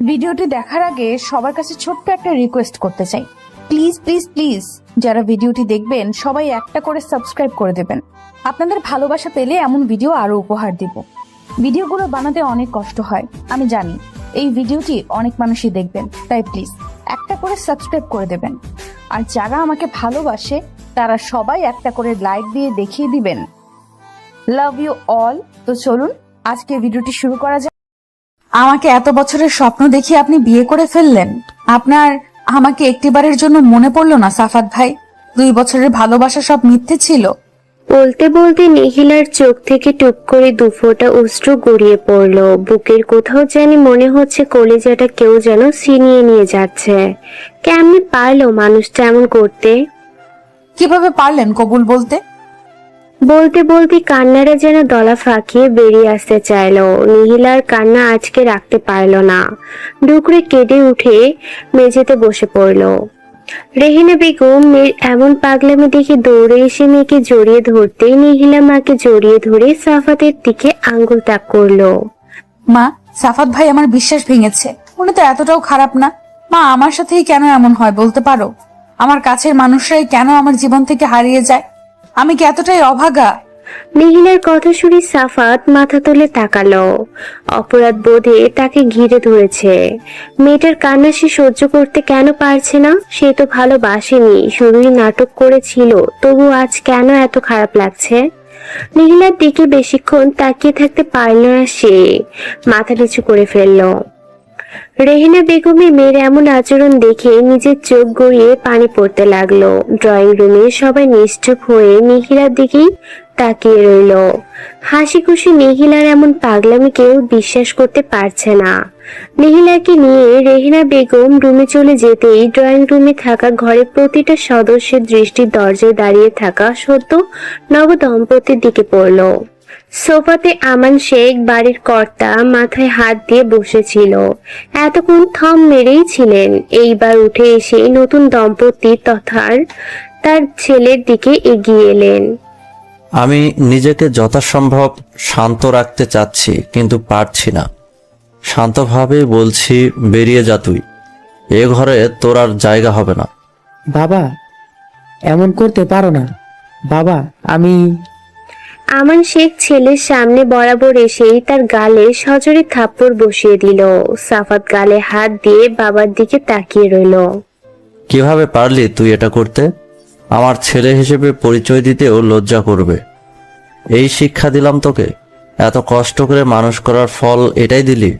ভিডিওটি দেখার আগে সবার কাছে ছোট্ট একটা রিকোয়েস্ট করতে চাই, প্লিজ প্লিজ প্লিজ যারা ভিডিওটি দেখবেন সবাই একটা করে সাবস্ক্রাইব করে দেবেন। আপনাদের ভালোবাসা পেলে এমন ভিডিও আরো উপহার দিব। ভিডিওগুলো বানাতে অনেক কষ্ট হয় আমি জানি, এই ভিডিওটি অনেক মানুষই দেখবেন, তাই প্লিজ একটা করে সাবস্ক্রাইব করে দেবেন। আর যারা আমাকে ভালোবাসে তারা সবাই একটা করে লাইক দিয়ে দেখিয়ে দিবেন লাভ ইউ অল। তো চলুন আজকে ভিডিওটি শুরু করা যাক। আমাকে এত বছরের স্বপ্ন দেখিয়ে আপনি বিয়ে করে ফেললেন। আপনার আমাকে একটিবারের জন্য মনে পড়লো না সাফাত ভাই? 2 বছরের ভালোবাসা সব মিথ্যে ছিল। বলতে বলতে নিখিলার চোখ থেকে টুপ করে 2 ফোঁটা অশ্রু গড়িয়ে পড়ল। বুকের কোথাও জানি মনে হচ্ছে কলিজাটা কেউ যেন ছিনিয়ে নিয়ে যাচ্ছে। কেমনে পারলো মানুষটা এমন করতে? কিভাবে পারলেন কবুল বলতে? বলতে বলতে কান্নাটা যেন দলা ফাঁকিয়ে বেরিয়ে আসতে চাইলো। নিহিলার কান্না আজকে রাখতে পারলো না, ডুকরে কেঁদে উঠে মেঝেতে বসে পড়লো। রেহিনা বেগম মেয়ের এমন পাগলামি দেখে দৌড়ে এসে মেয়েকে জড়িয়ে ধরতেই নিহিলা মাকে জড়িয়ে ধরে সাফাতের দিকে আঙ্গুল তাক করলো। মা, সাফাত ভাই আমার বিশ্বাস ভেঙেছে। উনি তো এতটাও খারাপ না। মা, আমার সাথেই কেন এমন হয় বলতে পারো? আমার কাছের মানুষরাই কেন আমার জীবন থেকে হারিয়ে যায়? আমি কি এতটাই অভাগা? নিহিলার কথা শুনে সাফাত মাথা তুলে তাকালো। অপরাধ বোধে তাকে ঘিরে ধরেছে। মেয়েটার কান্না সে সহ্য করতে কেন পারছে না? সে তো ভালোবাসেনি, শুধুই নাটক করেছিল। তবু আজ কেন এত খারাপ লাগছে? নিহিলার দিকে বেশিক্ষণ তাকিয়ে থাকতে পারল না সে, মাথা নিচু করে ফেললো। রেহিনা বেগমের মেয়ের এমন আচরণ দেখে নিজের চোখ গড়িয়ে পানি পড়তে লাগলো। ড্রয়িং রুমে সবাই নিশ্চুপ হয়ে নিহিলার দিকেই তাকিয়ে রইল। হাসি খুশি নিহিলার এমন পাগলামি কেউ বিশ্বাস করতে পারছে না। নিহিলাকে নিয়ে রেহিনা বেগম রুমে চলে যেতেই ড্রয়িং রুমে থাকা ঘরের প্রতিটা সদস্যের দৃষ্টি দরজায় দাঁড়িয়ে থাকা সদ্য নব দম্পতির দিকে পড়ল। সোফাতে আমান শেখ বাড়ির কর্তা মাথায় হাত দিয়ে বসেছিল। এতক্ষণ থম মেরেই ছিলেন। এইবার উঠে এসে নতুন দম্পতি তথা তার ছেলের দিকে এগিয়ে এলেন। আমি নিজেকে যথাসম্ভব শান্ত রাখতে চাচ্ছি, কিন্তু পারছি না। শান্তভাবে বলছি, বেরিয়ে যা তুই। এ ঘরে তোর আর জায়গা হবে না। বাবা, এমন করতে পারো না। বাবা, আমি আমান শেখ ছেলের সামনে বরাবর এসেই তার গালে সজোরে থাপ্পড় বসিয়ে দিল। সাফাত গালে হাত দিয়ে বাবার দিকে তাকিয়ে রইল। কিভাবে পারলি তুই এটা করতে? আমার ছেলে হিসেবে পরিচয় দিতেও লজ্জা করবে। এই শিক্ষা দিলাম তোকে? এত কষ্ট করে মানুষ করার ফল এটাই দিলি?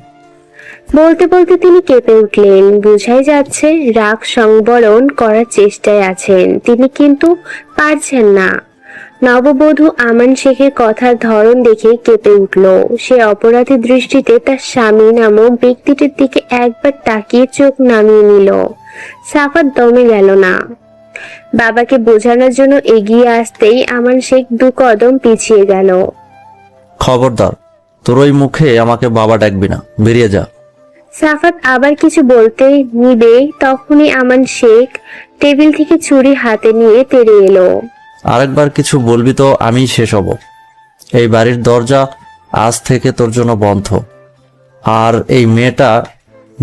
বলতে বলতে তিনি কেঁপে উঠলেন। বুঝাই যাচ্ছে রাগ সংবরণ করার চেষ্টায় আছেন তিনি, কিন্তু পারছেন না। নববধূ আমান শেখের কথার ধরন দেখে কেঁপে উঠল। সে অপরাধী দৃষ্টিতে তার স্বামী নামক ব্যক্তিটির দিকে একবার তাকিয়ে চোখ নামিয়ে নিল। সাফাত দমে গেল না। বাবাকে বোঝানোর জন্য এগিয়ে আসতেই আমান শেখ 2 কদম পিছিয়ে গেল। খবরদার, তোর ওই মুখে আমাকে বাবা ডাকবি না, বেরিয়ে যা। সাফাত আবার কিছু বলতে নিবে, তখনই আমান শেখ টেবিল থেকে ছুরি হাতে নিয়ে তেড়ে এলো। আরেকবার কিছু বলবি তো আমি শেষ হব। এই বাড়ির দরজা আজ থেকে তোর জন্য বন্ধ। আর এই মেয়েটা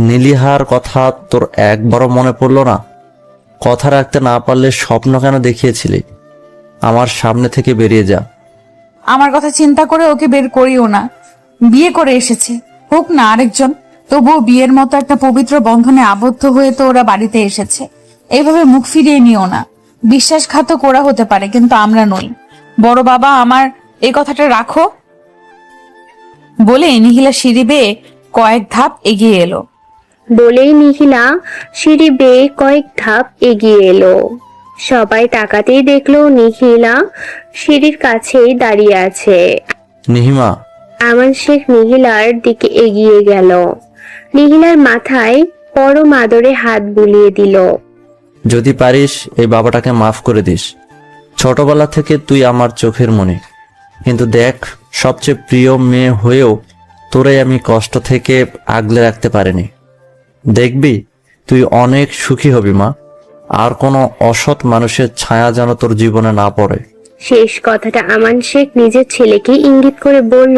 নীলিহার কথা তোর একবারও মনে পড়লো না? কথা রাখতে না পারলে স্বপ্ন কেন দেখিয়েছিলি? আমার সামনে থেকে বেরিয়ে যা। আমার কথা চিন্তা করে ওকে বের করিও না। বিয়ে করে এসেছে, হোক না আরেকজন। তবুও বিয়ের মতো একটা পবিত্র বন্ধনে আবদ্ধ হয়ে তো ওরা বাড়িতে এসেছে। এইভাবে মুখ ফিরিয়ে নিও না। বিশ্বাসঘাতক ওরা হতে পারে, কিন্তু আমরা নই। বড় বাবা, আমার এই কথাটা রাখো। বলে নিহিলা সিঁড়ি বেয়ে কয়েক ধাপ এগিয়ে এলো। বলেই নিখিলা সিঁড়ি বেয়ে কয়েক ধাপ এগিয়ে এলো। সবাই তাকাতেই দেখলো নিখিলা সিঁড়ির কাছেই দাঁড়িয়ে আছে। নিহিমা, আমান শেখ নিহিলার দিকে এগিয়ে গেল। নিহিলার মাথায় পরম আদরে হাত বুলিয়ে দিল। যদি পারিস এই বাবাটাকে মাফ করে দিস। ছোটবেলা থেকে তুই আমার চোখের মনি। কিন্তু দেখ, সবচেয়ে প্রিয় মেয়ে হয়েও তোরে আমি কষ্ট থেকে আগলে রাখতে পারিনি। দেখবি তুই অনেক সুখী হবি মা। আর কোনো অসৎ মানুষের ছায়া যেন তোর জীবনে না পড়ে। শেষ কথাটা আমান শেখ নিজের ছেলেকে ইঙ্গিত করে বলল।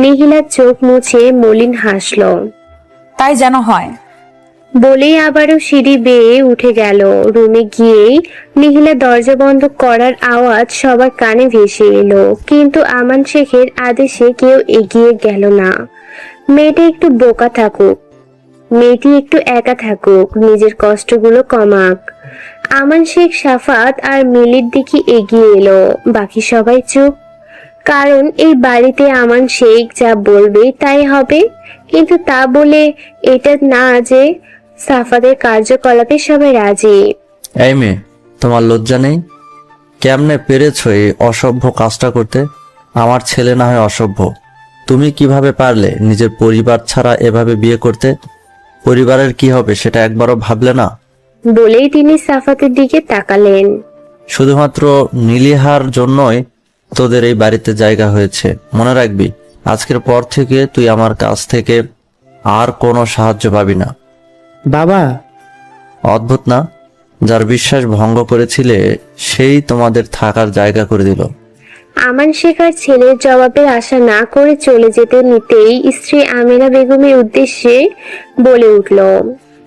নিহিলার চোখ মুছে মলিন হাসল। তাই যেন হয়। বলেই আবারও সিঁড়ি বেয়ে উঠে গেল। রুমে গিয়েই নিহিলা দরজা বন্ধ করার আওয়াজ সবার কানে ভেসে এলো, কিন্তু আমান শেখের আদেশে কেউ এগিয়ে গেল না। মেয়েটা একটু বোকা থাকুক, মেয়েটি একটু একা থাকুক, নিজের কষ্টগুলো কমাক। আমান শেখ, সাফাত আর মিলির দিকে এগিয়ে এলো। বাকি সবাই চুপ, কারণ এই বাড়িতে আমান শেখ যা বলবে তাই হবে। কিন্তু তা বলে এটা না যে সাফাতের কার্যকলাপে সবাই রাজি। এই মেয়ে, তোমার লজ্জা নেই? কেমনে পেরেছো এই অসভ্য কাজটা করতে? আমার ছেলে না হয় অসভ্য, তুমি কিভাবে পারলে নিজের পরিবার ছাড়া এভাবে বিয়ে করতে? পরিবারের কি হবে সেটা একবারও ভাবলে না? বলেই তিনি সাফাতের দিকে তাকালেন। শুধুমাত্র নীলিহার জন্যই তোদের এই বাড়িতে জায়গা হয়েছে, মনে রাখবি। আজকের পর থেকে তুই আমার কাছ থেকে আর কোনো সাহায্য পাবি না। বাবা, অদ্ভুত না? যার বিশ্বাস ভঙ্গ করেছিলে সেই তোমাদের থাকার জায়গা করে দিল। আমান শেখ আর ছেলের জবাবের আশা না করে চলে যেতে নিতেই স্ত্রী আমিনা বেগমের উদ্দেশ্যে বলে উঠল,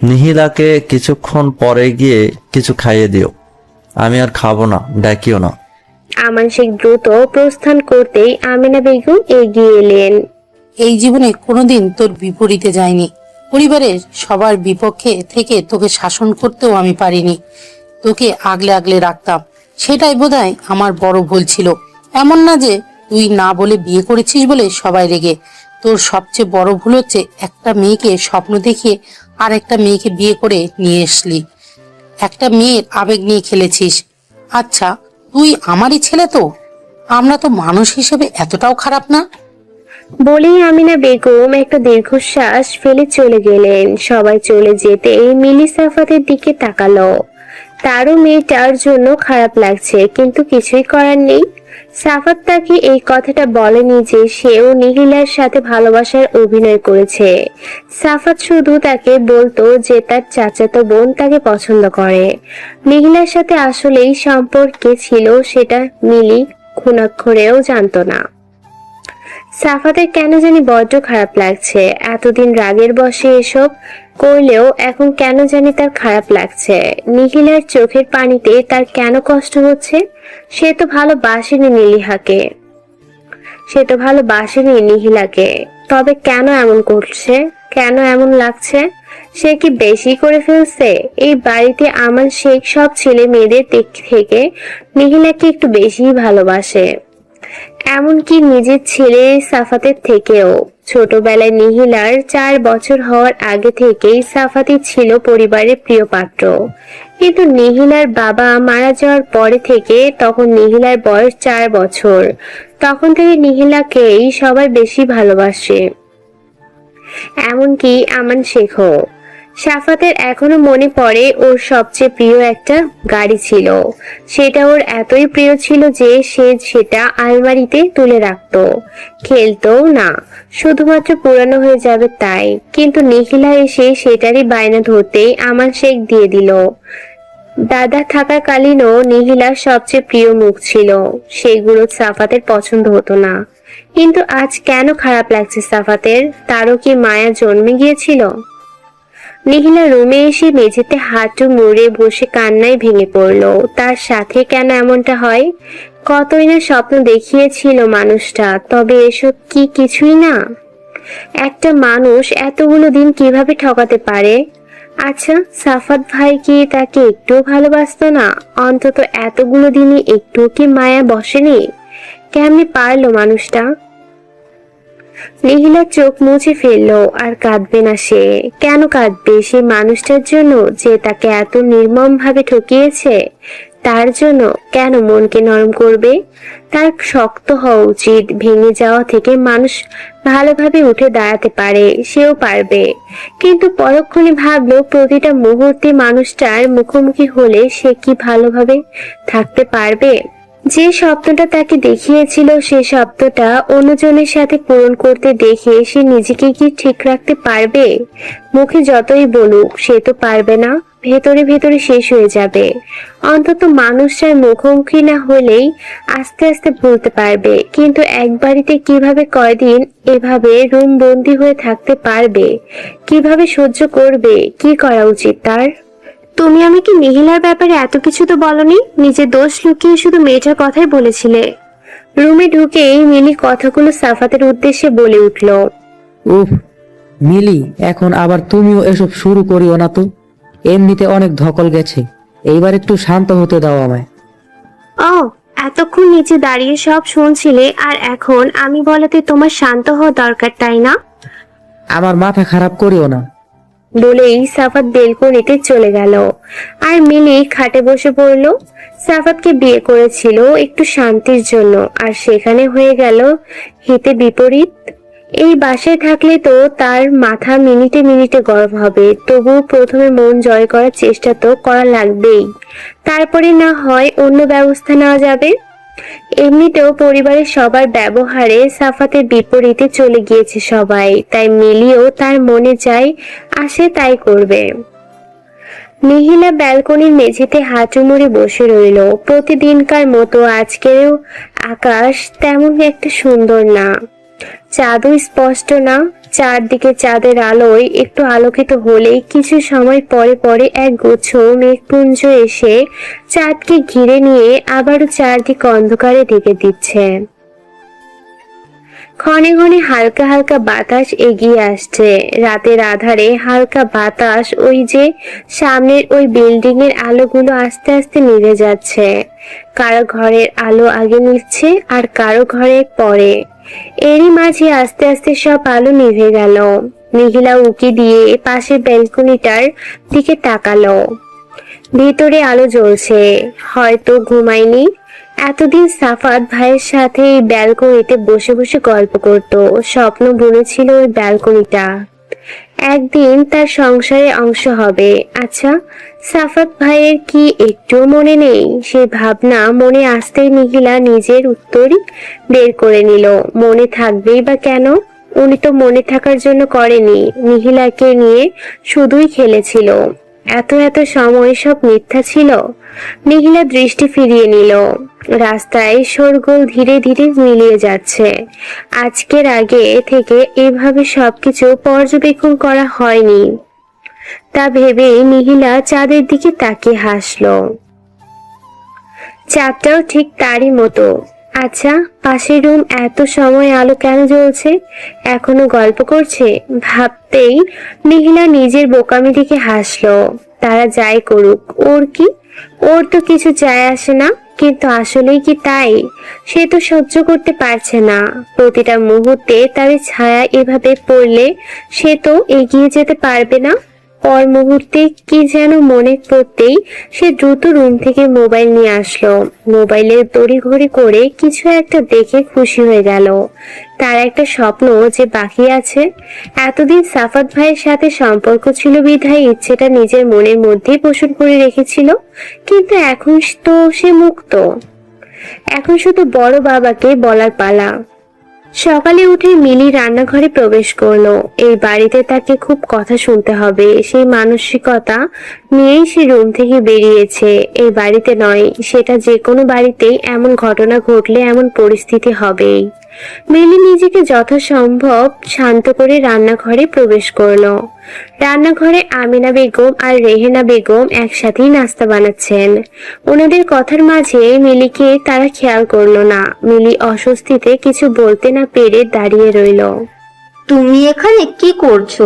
নিহিলাকে কিছুক্ষণ পরে গিয়ে কিছু খাইয়ে দিও। আমি আর খাবো না, ডাকিও না। আমান শেখ দ্রুত প্রস্থান করতেই আমিনা বেগম এগিয়ে এলেন। এই জীবনে কোনোদিন তোর বিপরীতে যায়নি। পরিবারের সবার বিপক্ষে থেকে তোকে শাসন করতেও আমি পারিনি। তোকে আগলে আগলে রাখতাম, সেটাই বোধহয় আমার বড় ভুল ছিল। এমন না যে তুই না বলে বিয়ে করেছিস বলে সবাই রেগে। তোর সবচেয়ে বড় ভুল হচ্ছে একটা মেয়েকে স্বপ্ন দেখিয়ে আর একটা মেয়েকে বিয়ে করে নিয়ে এসলি। একটা মেয়ের আবেগ নিয়ে খেলেছিস। আচ্ছা, তুই আমারই ছেলে তো, আমরা তো মানুষ হিসেবে এতটাও খারাপ না। বলেই আমিনা বেগম একটা দীর্ঘশ্বাস ফেলে চলে গেলেন। সবাই চলে যেতেই মিলি সাফাতের দিকে তাকালো। তারও মেয়েটার জন্য খারাপ লাগছে, কিন্তু কিছুই করার নেই। সাফাত তাকে এই কথাটা বলেনি যে সেও নিহিলার সাথে ভালোবাসার অভিনয় করেছে। সাফাত শুধু তাকে বলতো যে তার চাচাতো বোন তাকে পছন্দ করে। নিহিলার সাথে আসলেই সম্পর্কে ছিল সেটা মিলি খুনাক্ষরেও জানতো না। সাফাতের কেন জানি বড্ড খারাপ লাগছে। এতদিন রাগের বশে এসব করলেও এখন কেন জানি তার খারাপ লাগছে। নিখিলার চোখের পানিতে তার কেন কষ্ট হচ্ছে? সে তো ভালোবাসেনি নিহিলাকে। তবে কেন এমন করছে? কেন এমন লাগছে? সে কি বেশি করে ফেলছে? এই বাড়িতে আমান শেখ সব ছেলে মেয়েদের দিক থেকে নিহিলাকে একটু বেশিই ভালোবাসে, এমনকি নিজের ছেলে সাফাতের থেকেও। ছোটবেলায় নিহিলার 4 বছর হওয়ার আগে থেকেই সাফাতি ছিল পরিবারের প্রিয় পাত্র। কিন্তু নিহিলার বাবা মারা যাওয়ার পরে থেকে, তখন নিহিলার বয়স 4 বছর, তখন থেকে নিহিলাকেই সবাই বেশি ভালোবাসে, এমনকি আমান শেখও। সাফাতের এখনো মনে পড়ে ওর সবচেয়ে প্রিয় একটা গাড়ি ছিল। সেটা ওর এতই প্রিয় ছিল যে সে সেটা আলমারিতে তুলে রাখতো, খেলতো না, শুধুমাত্র পুরানো হয়ে যাবে তাই। কিন্তু নিখিলা এসে সেটারই বায়না ধরতেই আমান শেখ দিয়ে দিল। দাদা থাকাকালীনও নিহিলার সবচেয়ে প্রিয় মুখ ছিল, সেগুলো সাফাতের পছন্দ হতো না। কিন্তু আজ কেন খারাপ লাগছে সাফাতের? তারও কি মায়া জন্মে গিয়েছিল? নিহিলা রুমে এসে মেঝেতে হাঁটু মুড়ে বসে কান্নায় ভেঙে পড়লো। তার সাথে কেন এমনটা হয়? কতই না স্বপ্ন দেখিয়েছিল মানুষটা, তবে এসব কি কিছুই না? একটা মানুষ এতগুলো দিন কিভাবে ঠকাতে পারে? আচ্ছা, সাফাত ভাই কি তাকে একটু ভালোবাসতো না? অন্তত এতগুলো দিনই একটু কি মায়া বসেনি? কেমনে পারলো মানুষটা? নিহিলা চোখ মুছে ফেললো। আর কাঁদবে না সে। কেন কাঁদবে? সে মানুষটার জন্য যে তাকে এত নির্মম ভাবে ঠকিয়েছে, তার জন্য কেন মনকে নরম করবে? তার শক্ত হওয়া উচিত। ভেঙে যাওয়া থেকে মানুষ ভালোভাবে উঠে দাঁড়াতে পারে, সেও পারবে। কিন্তু পরক্ষণে ভাবলো প্রতিটা মুহূর্তে মানুষটার মুখোমুখি হলে সে কি ভালোভাবে থাকতে পারবে? যে স্বপ্নটা তাকে দেখিয়েছিল সে স্বপ্নটা অন্যজনের সাথে পূরণ করতে দেখে সে নিজেকে কি ঠিক রাখতে পারবে? মুখে যতই বলুক সে তো পারবে না। ভেতরে ভেতরে শেষ হয়ে যাবে। অন্তত মানুষটার মুখোমুখি না হলেই আস্তে আস্তে ভুলতে পারবে, কিন্তু এক বাড়িতে কিভাবে কয়দিন এভাবে রুম বন্দি হয়ে থাকতে পারবে, কিভাবে সহ্য করবে, কি করা উচিত তার? তুমি আমাকে নিহিলার ব্যাপারে এত কিছু তো বলনি, নিজের দোষ লুকিয়ে শুধু মেয়েটার কথাই বলেছিলে। রুমে ঢুকেই মিলি কথাগুলো সাফাতের উদ্দেশ্যে বলে উঠল। উফ মিলি, এখন আবার তুমিও এসব শুরু করিও না তো। এমনিতে অনেক ধকল গেছে, এইবার একটু শান্ত হতে দাও আমায়। ও, এতক্ষণ নিচে দাঁড়িয়ে সব শুনছিলে, আর এখন আমি বলাতে তোমার শান্ত হওয়া দরকার, তাই না? আমার মাথা খারাপ করিও না। বলেই সাফাত বেলকনিতে চলে গেল, আর মিলি খাটে বসে পড়ল। সাফাতকে বিয়ে করেছিল একটু শান্তির জন্য, আর সেখানে হয়ে গেল হিতে বিপরীত। এই বাসায় থাকলে তো তার মাথা মিনিটে মিনিটে গরম হবে, তবুও প্রথমে মন জয় করার চেষ্টা তো করা লাগবেই, তারপরে না হয় অন্য ব্যবস্থা নেওয়া যাবে। এমনিতেও পরিবারের সবার ব্যবহারে সাফাতের বিপরীতে চলে গিয়েছে সবাই, তাই মিলিও তার মনে চাই আসে তাই করবে। নিহিলা ব্যালকনির মেঝেতে হাঁটু মুড়ে বসে রইল। প্রতিদিনকার মতো আজকেও আকাশ তেমন একটা সুন্দর না, চাঁদও স্পষ্ট না। চারদিকে চাঁদের আলোয় একটু আলোকিত হলেই কিছু সময় পরে পরে এক গুচ্ছ মেঘপুঞ্জ এসে চাঁদকে ঘিরে নিয়ে আবারও চারদিক অন্ধকারে ঢেকে দিচ্ছে। ক্ষণে ক্ষণে হালকা হালকা বাতাস এগিয়ে আসছে, রাতের আধারে হালকা বাতাস। ওই যে সামনের ওই বিল্ডিং এর আলোগুলো আস্তে আস্তে নিভে যাচ্ছে, কারো ঘরের আলো আগে নিচ্ছে আর কারো ঘরে পরে। এরই মাঝে আস্তে আস্তে সব আলো নিভে গেল। নিহিলা উকি দিয়ে পাশের ব্যালকনিটার দিকে তাকালো। ভিতরে আলো জ্বলছে, হয়তো ঘুমায়নি। এতদিন সাফাত ভাইয়ের সাথে এই ব্যালকনিতে বসে বসে গল্প করত, স্বপ্ন বুনেছিল ওই ব্যালকনিটা একদিন তার সংসারের অংশ হবে। আচ্ছা, সাফাত ভাইয়ের কি একটুও মনে নেই? সে ভাবনা মনে আসতেই নিহিলা নিজের উত্তরই বের করে নিল। মনে থাকবেই বা কেন? উনি তো মনে থাকার জন্য করেনি, নিহিলাকে নিয়ে শুধুই খেলেছিল। এত এত সময় সব মিথ্যা ছিল। নিহিলা দৃষ্টি ফিরিয়ে নিল। রাস্তায় শোরগোল ধীরে ধীরে মিলিয়ে যাচ্ছে। আজকের আগে থেকে এভাবে সবকিছু পর্যবেক্ষণ করা হয়নি, তা ভেবে নিহিলা চাঁদের দিকে তাকিয়ে হাসলো। চাঁদটাও ঠিক তারই মতো। আচ্ছা, পাশের রুম এত সময় আলো কেন জ্বলছে? এখনো গল্প করছে? ভাবতেই নিহিলা নিজের বোকামি দিকে হাসলো। তারা যাই করুক, ওর কি? ওর তো কিছু যায় আসে না, কিন্তু আসলেই কি তাই? সে তো সহ্য করতে পারছে না। প্রতিটা মুহূর্তে তার ছায়া এভাবে পড়লে সে তো এগিয়ে যেতে পারবে না। পর মুহূর্তে কি যেন মনে পড়তেই সে দ্রুত রুম থেকে মোবাইল নিয়ে আসলো। মোবাইলের তড়িঘড়ি করে কিছু একটা দেখে খুশি হয়ে গেল। তার একটা স্বপ্ন যে বাকি আছে। এতদিন সাফাত ভাইয়ের সাথে সম্পর্ক ছিল বিধায় ইচ্ছেটা নিজের মনের মধ্যেই পোষণ করে রেখেছিল, কিন্তু এখন তো সে মুক্ত। এখন শুধু বড় বাবাকে বলার পালা। সকালে উঠে মিলি রান্নাঘরে প্রবেশ করলো। এই বাড়িতে তাকে খুব কথা শুনতে হবে, সেই মানসিকতা নিয়েই সে রুম থেকে বেরিয়েছে। এই বাড়িতে নয়, সেটা যে কোনো বাড়িতেই এমন ঘটনা ঘটলে এমন পরিস্থিতি হবেই। মিলি নিজেকে যথাসম্ভব শান্ত করে রান্নাঘরে প্রবেশ করলো। রান্নাঘরে আমিনা বেগম আর রেহেনা বেগম একসাথেই নাস্তা বানাচ্ছেন। ওনাদের কথার মাঝে মিলিকে তারা খেয়াল করলো না। মিলি অস্বস্তিতে কিছু বলতে না পেরে দাঁড়িয়ে রইল। তুমি এখানে কি করছো?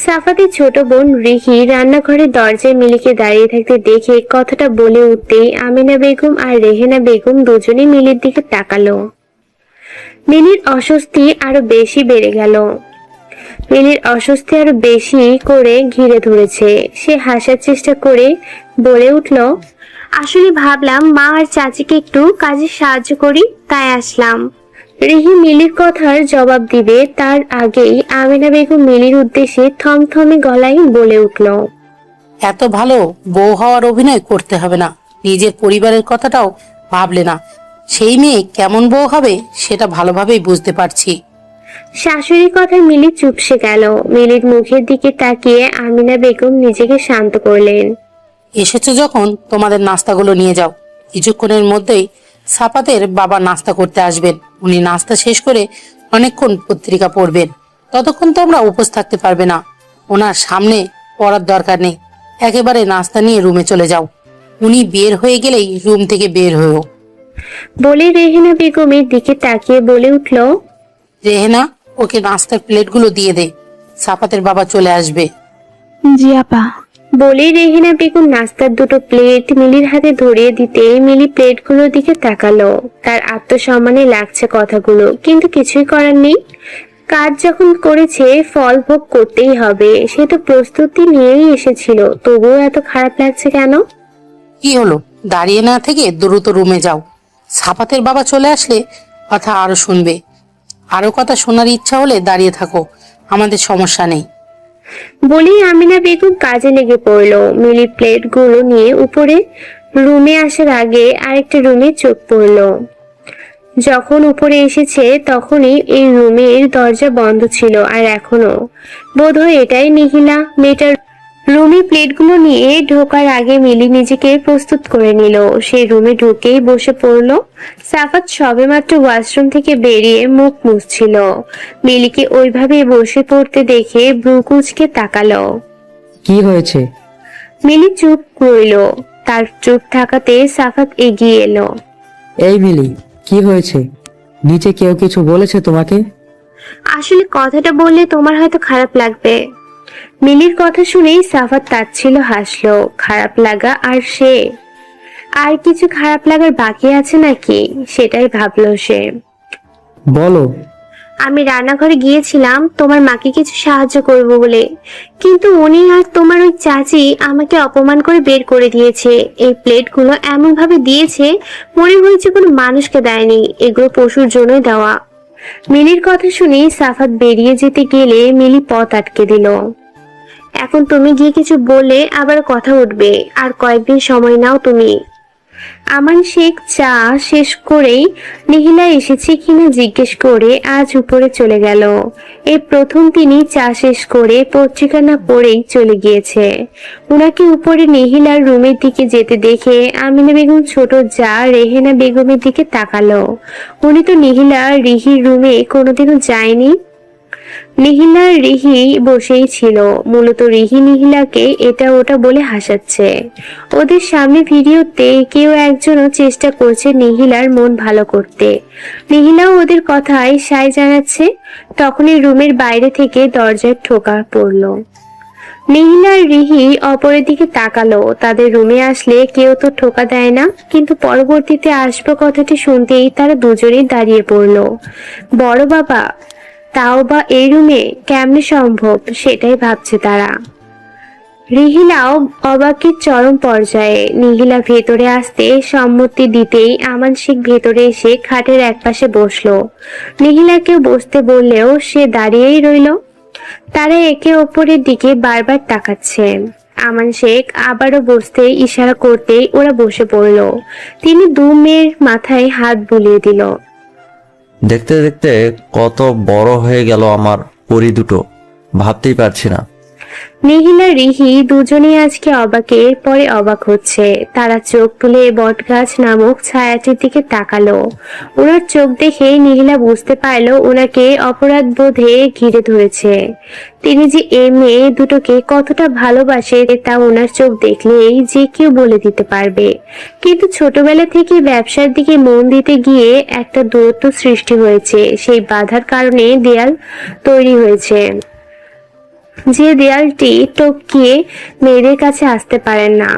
সাফাতের ছোট বোন রিহি রান্নাঘরের দরজায় মিলিকে দাঁড়িয়ে থাকতে দেখে কথাটা বলে উঠতেই আমিনা বেগম আর রেহেনা বেগম দুজনেই মিলির দিকে তাকালো। মিলির অস্বস্তি আরো বেশি বেড়ে গেল। মিলির অস্বস্তি আরো বেশি করে ঘিরে ধরেছে। সে হাসার চেষ্টা করে বলে উঠল, আসলে ভাবলাম মা আর চাচিকে একটু কাজে সাহায্য করি, তাই আসলাম। রিহি মিলির কথার জবাব দিবে তার আগেই আমিনা বেগম মিলির উদ্দেশ্যে থমথমে গলায় বলে উঠল, এত ভালো বউ হওয়ার অভিনয় করতে হবে না। নিজের পরিবারের কথাটাও ভাবলে না। সেই মেয়ে কেমন বউ হবে সেটা ভালোভাবেই বুঝতে পারছি। শাশুড়ির কথায় মিলি চুপসে গেল। মিলির মুখের দিকে তাকিয়ে আমিনা বেগম নিজেকে শান্ত করলেন। এসেছো যখন তোমাদের নাস্তাগুলো নিয়ে যাও। কিছুক্ষণের মধ্যেই সাফাতের বাবা নাস্তা করতে আসবেন। উনি নাস্তা শেষ করে অনেকক্ষণ পত্রিকা পড়বেন। ততক্ষণ তোমরা উপোস থাকতে পারবে না। ওনার সামনে পড়ার দরকার নেই, একেবারে নাস্তা নিয়ে রুমে চলে যাও। উনি বের হয়ে গেলেই রুম থেকে বের হয়েও। বলে রেহেনা বেগমের দিকে তাকিয়ে বলে উঠল, রেহেনা, ওকে নাস্তার প্লেটগুলো দিয়ে দে, সাফাতের বাবা চলে আসবে। জি আপা। বলে রেহেনা বেগম নাস্তার দুটো প্লেট মিলির হাতে ধরিয়ে দিতে মিলি প্লেটগুলোর দিকে তাকালো। তার আত্মসম্মানে লাগছে কথাগুলো, কিন্তু কিছুই করার নেই। কাজ যখন করেছে ফল ভোগ করতেই হবে। সে তো প্রস্তুতি নিয়েই এসেছিল, তবুও এত খারাপ লাগছে কেন? কি হলো? দাঁড়িয়ে না থেকে দ্রুত রুমে যাও। সাফাতের বাবা চলে আসলে কথা আরো শুনবে। আরো কথা শোনার ইচ্ছা হলে দাঁড়িয়ে থাকো, আমাদের সমস্যা নেই। বলেই আমিনা বেগম কাজে লেগে পড়লো। মিলি প্লেটগুলো নিয়ে উপরে রুমে আসার আগে আরেকটা রুমে চোখ পড়লো। যখন উপরে এসেছে তখনই এই রুমের দরজা বন্ধ ছিল, আর এখনো বোধহয় এটাই নিহিলা মেয়েটার রুমে। প্লেটগুলো নিয়ে ঢোকার আগে মিলি নিজেকে প্রস্তুত করে নিল। সেই রুমে ঢুকেই বসে পড়লো। সাফাত সবেমাত্র ওয়াশরুম থেকে বেরিয়ে মুখ মুছছিল। মিলিকে ওইভাবে বসে পড়তে দেখে ভ্রু কুঁচকে তাকালো। কি হয়েছে? মিলি চুপ রইল। তার চুপ থাকাতে সাফাত এগিয়ে এলো। এই মিলি, কি হয়েছে? নিচে কেউ কিছু বলেছে তোমাকে? আসলে কথাটা বললে তোমার হয়তো খারাপ লাগবে। মিলির কথা শুনেই সাফাত তাচ্ছিল্য হাসলো। খারাপ লাগা? আর সে আর কিছু খারাপ লাগার বাকি আছে নাকি, সেটাই ভাবলো সে। বলো। আমি রান্নাঘরে গিয়েছিলাম তোমার মাকে কিছু সাহায্য করব বলে, কিন্তু উনি আর তোমার ওই চাচি আমাকে অপমান করে বের করে দিয়েছে। এই প্লেটগুলো এমন ভাবে দিয়েছে মনে হয়েছে কোনো মানুষকে দেয়নি, এগুলো পশুর জন্যই দেওয়া। মিলির কথা শুনে সাফাত বেরিয়ে যেতে গেলে মিলি পথ আটকে দিল। এখন তুমি গিয়ে কিছু বলে আবার কথা উঠবে, আর কয়েকদিন সময় নাও তুমি। আমান শেখ চা শেষ করেই নিহিলা এসেছে কিনা জিজ্ঞেস করে আজ উপরে চলে গেল। এই প্রথম তিনি চা শেষ করে পত্রিকা না পড়েই চলে গিয়েছে। ওনাকে উপরে নিহিলার রুমের দিকে যেতে দেখে আমিনা বেগম ছোট যা রেহেনা বেগমের দিকে তাকালো। উনি তো নিহিলা রিহির রুমে কোনোদিনও যায়নি। নিহিলা রিহি বসেই ছিল। মূলত রিহি নিহিলাকে এটা ওটা বলে হাসাচ্ছে। ওদের সামনে ভিডিওতে কেউ একজনও চেষ্টা করছে নিহিলার মন ভালো করতে। নিহিলাও ওদের কথায় সায় জানাচ্ছে। তখনই রুমের বাইরে থেকে দরজায় ঠোকা পড়লো। নিহিলা আর রিহি অপরের দিকে তাকালো। তাদের রুমে আসলে কেউ তো ঠোকা দেয় না, কিন্তু পরবর্তীতে আসবে কথাটি শুনতেই তারা দুজনেই দাঁড়িয়ে পড়লো। বড় বাবা, তাও বা এই রুমে কেমনে সম্ভব, সেটাই ভাবছে তারা। রিহিলাও অবাকের চরম পর্যায়ে। নিহিলা ভেতরে আসতে সম্মতি দিতেই আমান শেখ ভেতরে এসে খাটের একপাশে বসলো। নিহিলাকে বসতে বললেও সে দাঁড়িয়েই রইল। তারা একে অপরের দিকে বারবার তাকাচ্ছে। আমান শেখ আবারও বসতে ইশারা করতেই ওরা বসে পড়ল। তিনি দু মেয়ের মাথায় হাত বুলিয়ে দিল। দেখতে দেখতে কত বড় হয়ে গেল আমার পরি দুটো, ভাবতেই পারছি না। নিহিলা রিহি দুজনেই আজকে অবাকের পরে অবাক হচ্ছে। তারা চোখ তুলে বটগাছ নামক ছায়াটির দিকে তাকালো। ওনার চোখ দেখে নিহিলা বুঝতে পারলো ওনাকে অপরাধ বোধে ঘিরে ধরেছে। তিনি যে এই মেয়ে দুটোকে কতটা ভালোবাসে তা ওনার চোখ দেখলেই যে কেউ বলে দিতে পারবে। কিন্তু ছোটবেলা থেকে ব্যবসার দিকে মন দিতে গিয়ে একটা দূরত্ব সৃষ্টি হয়েছে। সেই বাধার কারণে দেয়াল তৈরি হয়েছে, যে দেয়ালটি টপকিয়ে মেয়েদের কাছে আসতে পারেন না।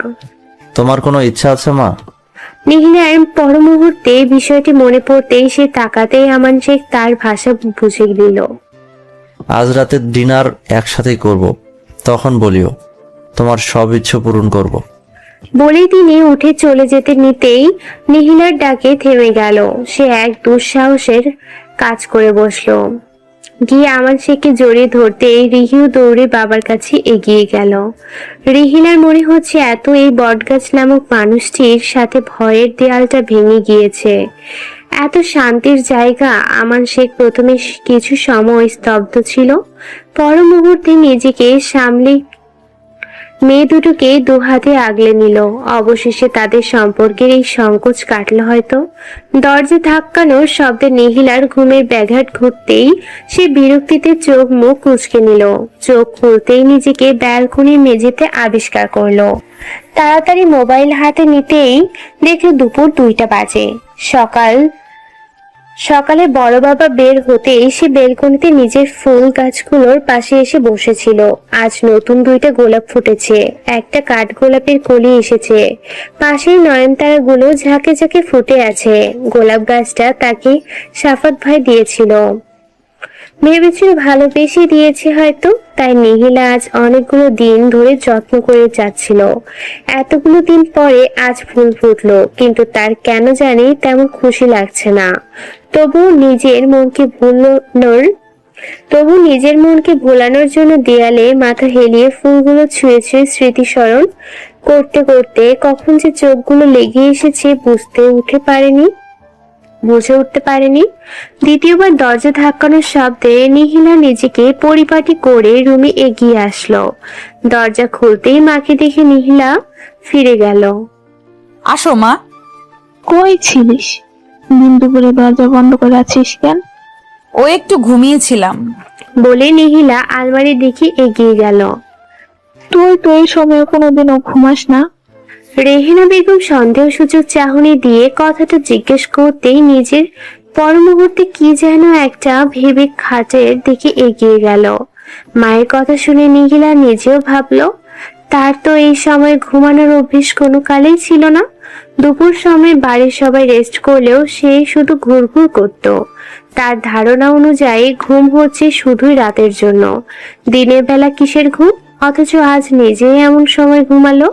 তোমার কোনো ইচ্ছা আছে মা? নিহিলার পর মুহূর্তে বিষয়টি মনে পড়তেই সে তাকাতেই আমান শেখ তার ভাষা বুঝে দিল। আজ রাতে ডিনার একসাথেই করব, তখন বলিও, তোমার সব ইচ্ছে পূরণ করব। বলেই তিনি উঠে চলে যেতে নিতেই নিহিলার ডাকে থেমে গেল। সে এক দুঃসাহসের কাজ করে বসলো। গিয়ে আমান শেখকে জড়িয়ে ধরতেই রিহিও দৌড়ে বাবার কাছে এগিয়ে গেল। রিহিলার মনে হচ্ছে এত এই বটগাছ নামক মানুষটির সাথে ভয়ের দেয়ালটা ভেঙে গিয়েছে। এত শান্তির জায়গা। আমান শেখ প্রথমে কিছু সময় স্তব্ধ ছিল, পর মুহূর্তে নিজেকে সামলে মেয়ে দুটোকে দু হাতে আগলে নিল। অবশেষে তাদের সম্পর্কের এই সংকোচ কাটলো হয়তো। দরজা ধাক্কানোর শব্দে নিহিলার ঘুমের ব্যাঘাত ঘটতেই সে বিরক্তিতে চোখ মুখ কুঁচকে নিল। চোখ খুলতেই নিজেকে ব্যালকনির মেঝেতে আবিষ্কার করলো। তাড়াতাড়ি মোবাইল হাতে নিতেই দেখলো দুপুর 2টা বাজে। সকালে বড় বাবা বের হতেই সে বেলকনিতে নিজের ফুল গাছগুলোর পাশে এসে বসেছিল। আজ নতুন 2টা গোলাপ ফুটেছে, একটা কাঠগোলাপের কলি এসেছে, পাশেই নয়নতারা গুলো ঝাঁকে ঝাঁকে ফুটে আছে। গোলাপ গাছটা তাকে সাফাত ভাই দিয়েছিল, ভেবেছিল ভালোবেসে দিয়েছে হয়তো, তাই নিহিলা আজ অনেকগুলো দিন ধরে যত্ন করে যাচ্ছিল। এতগুলো দিন পরে আজ ফুল ফুটলো, কিন্তু তার কেন জানি তেমন খুশি লাগছে না। তবু নিজের মনকে ভোলানোর জন্য দেয়ালে মাথা হেলিয়ে ফুলগুলো ছুঁয়ে ছুঁয়ে স্মৃতিস্মরণ করতে করতে কখন যে চোখগুলো লেগে এসেছে বুঝে উঠতে পারেনি। দ্বিতীয়বার দরজা ধাক্কানোর শব্দে নিহিলা নিজেকে পরিপাটি করে রুমে এগিয়ে আসলো। দরজা খুলতেই মাকে দেখে নিহিলা ফিরে গেল। আসো মা। কই ছিলিস? দিন দুপুরে দরজা বন্ধ করে আছিস কেন? ও একটু ঘুমিয়েছিলাম। বলে নিহিলা আলমারির দিকে এগিয়ে গেল। তুই তো এই সময় কোনোদিনও ঘুমাস না। রেহেনা বেগম সন্দেহসূচক চাহনি দিয়ে কথাটা জিজ্ঞেস করতেই নিজের পর মুহূর্তে কি যেন একটা ভেবে খাটের দিকে এগিয়ে গেল। মায়ের কথা শুনে নিহিলা নিজেও ভাবলো, তার তো এই সময় ঘুমানোর অভ্যেস কোনো কালেই ছিল না। দুপুর সময় বাড়ির সবাই রেস্ট করলেও সে শুধু ঘুরঘুর করত। তার ধারণা অনুযায়ী ঘুম হচ্ছে শুধুই রাতের জন্য, দিনের বেলা কিসের ঘুম? অথচ আজ নিজেই এমন সময় ঘুমালো।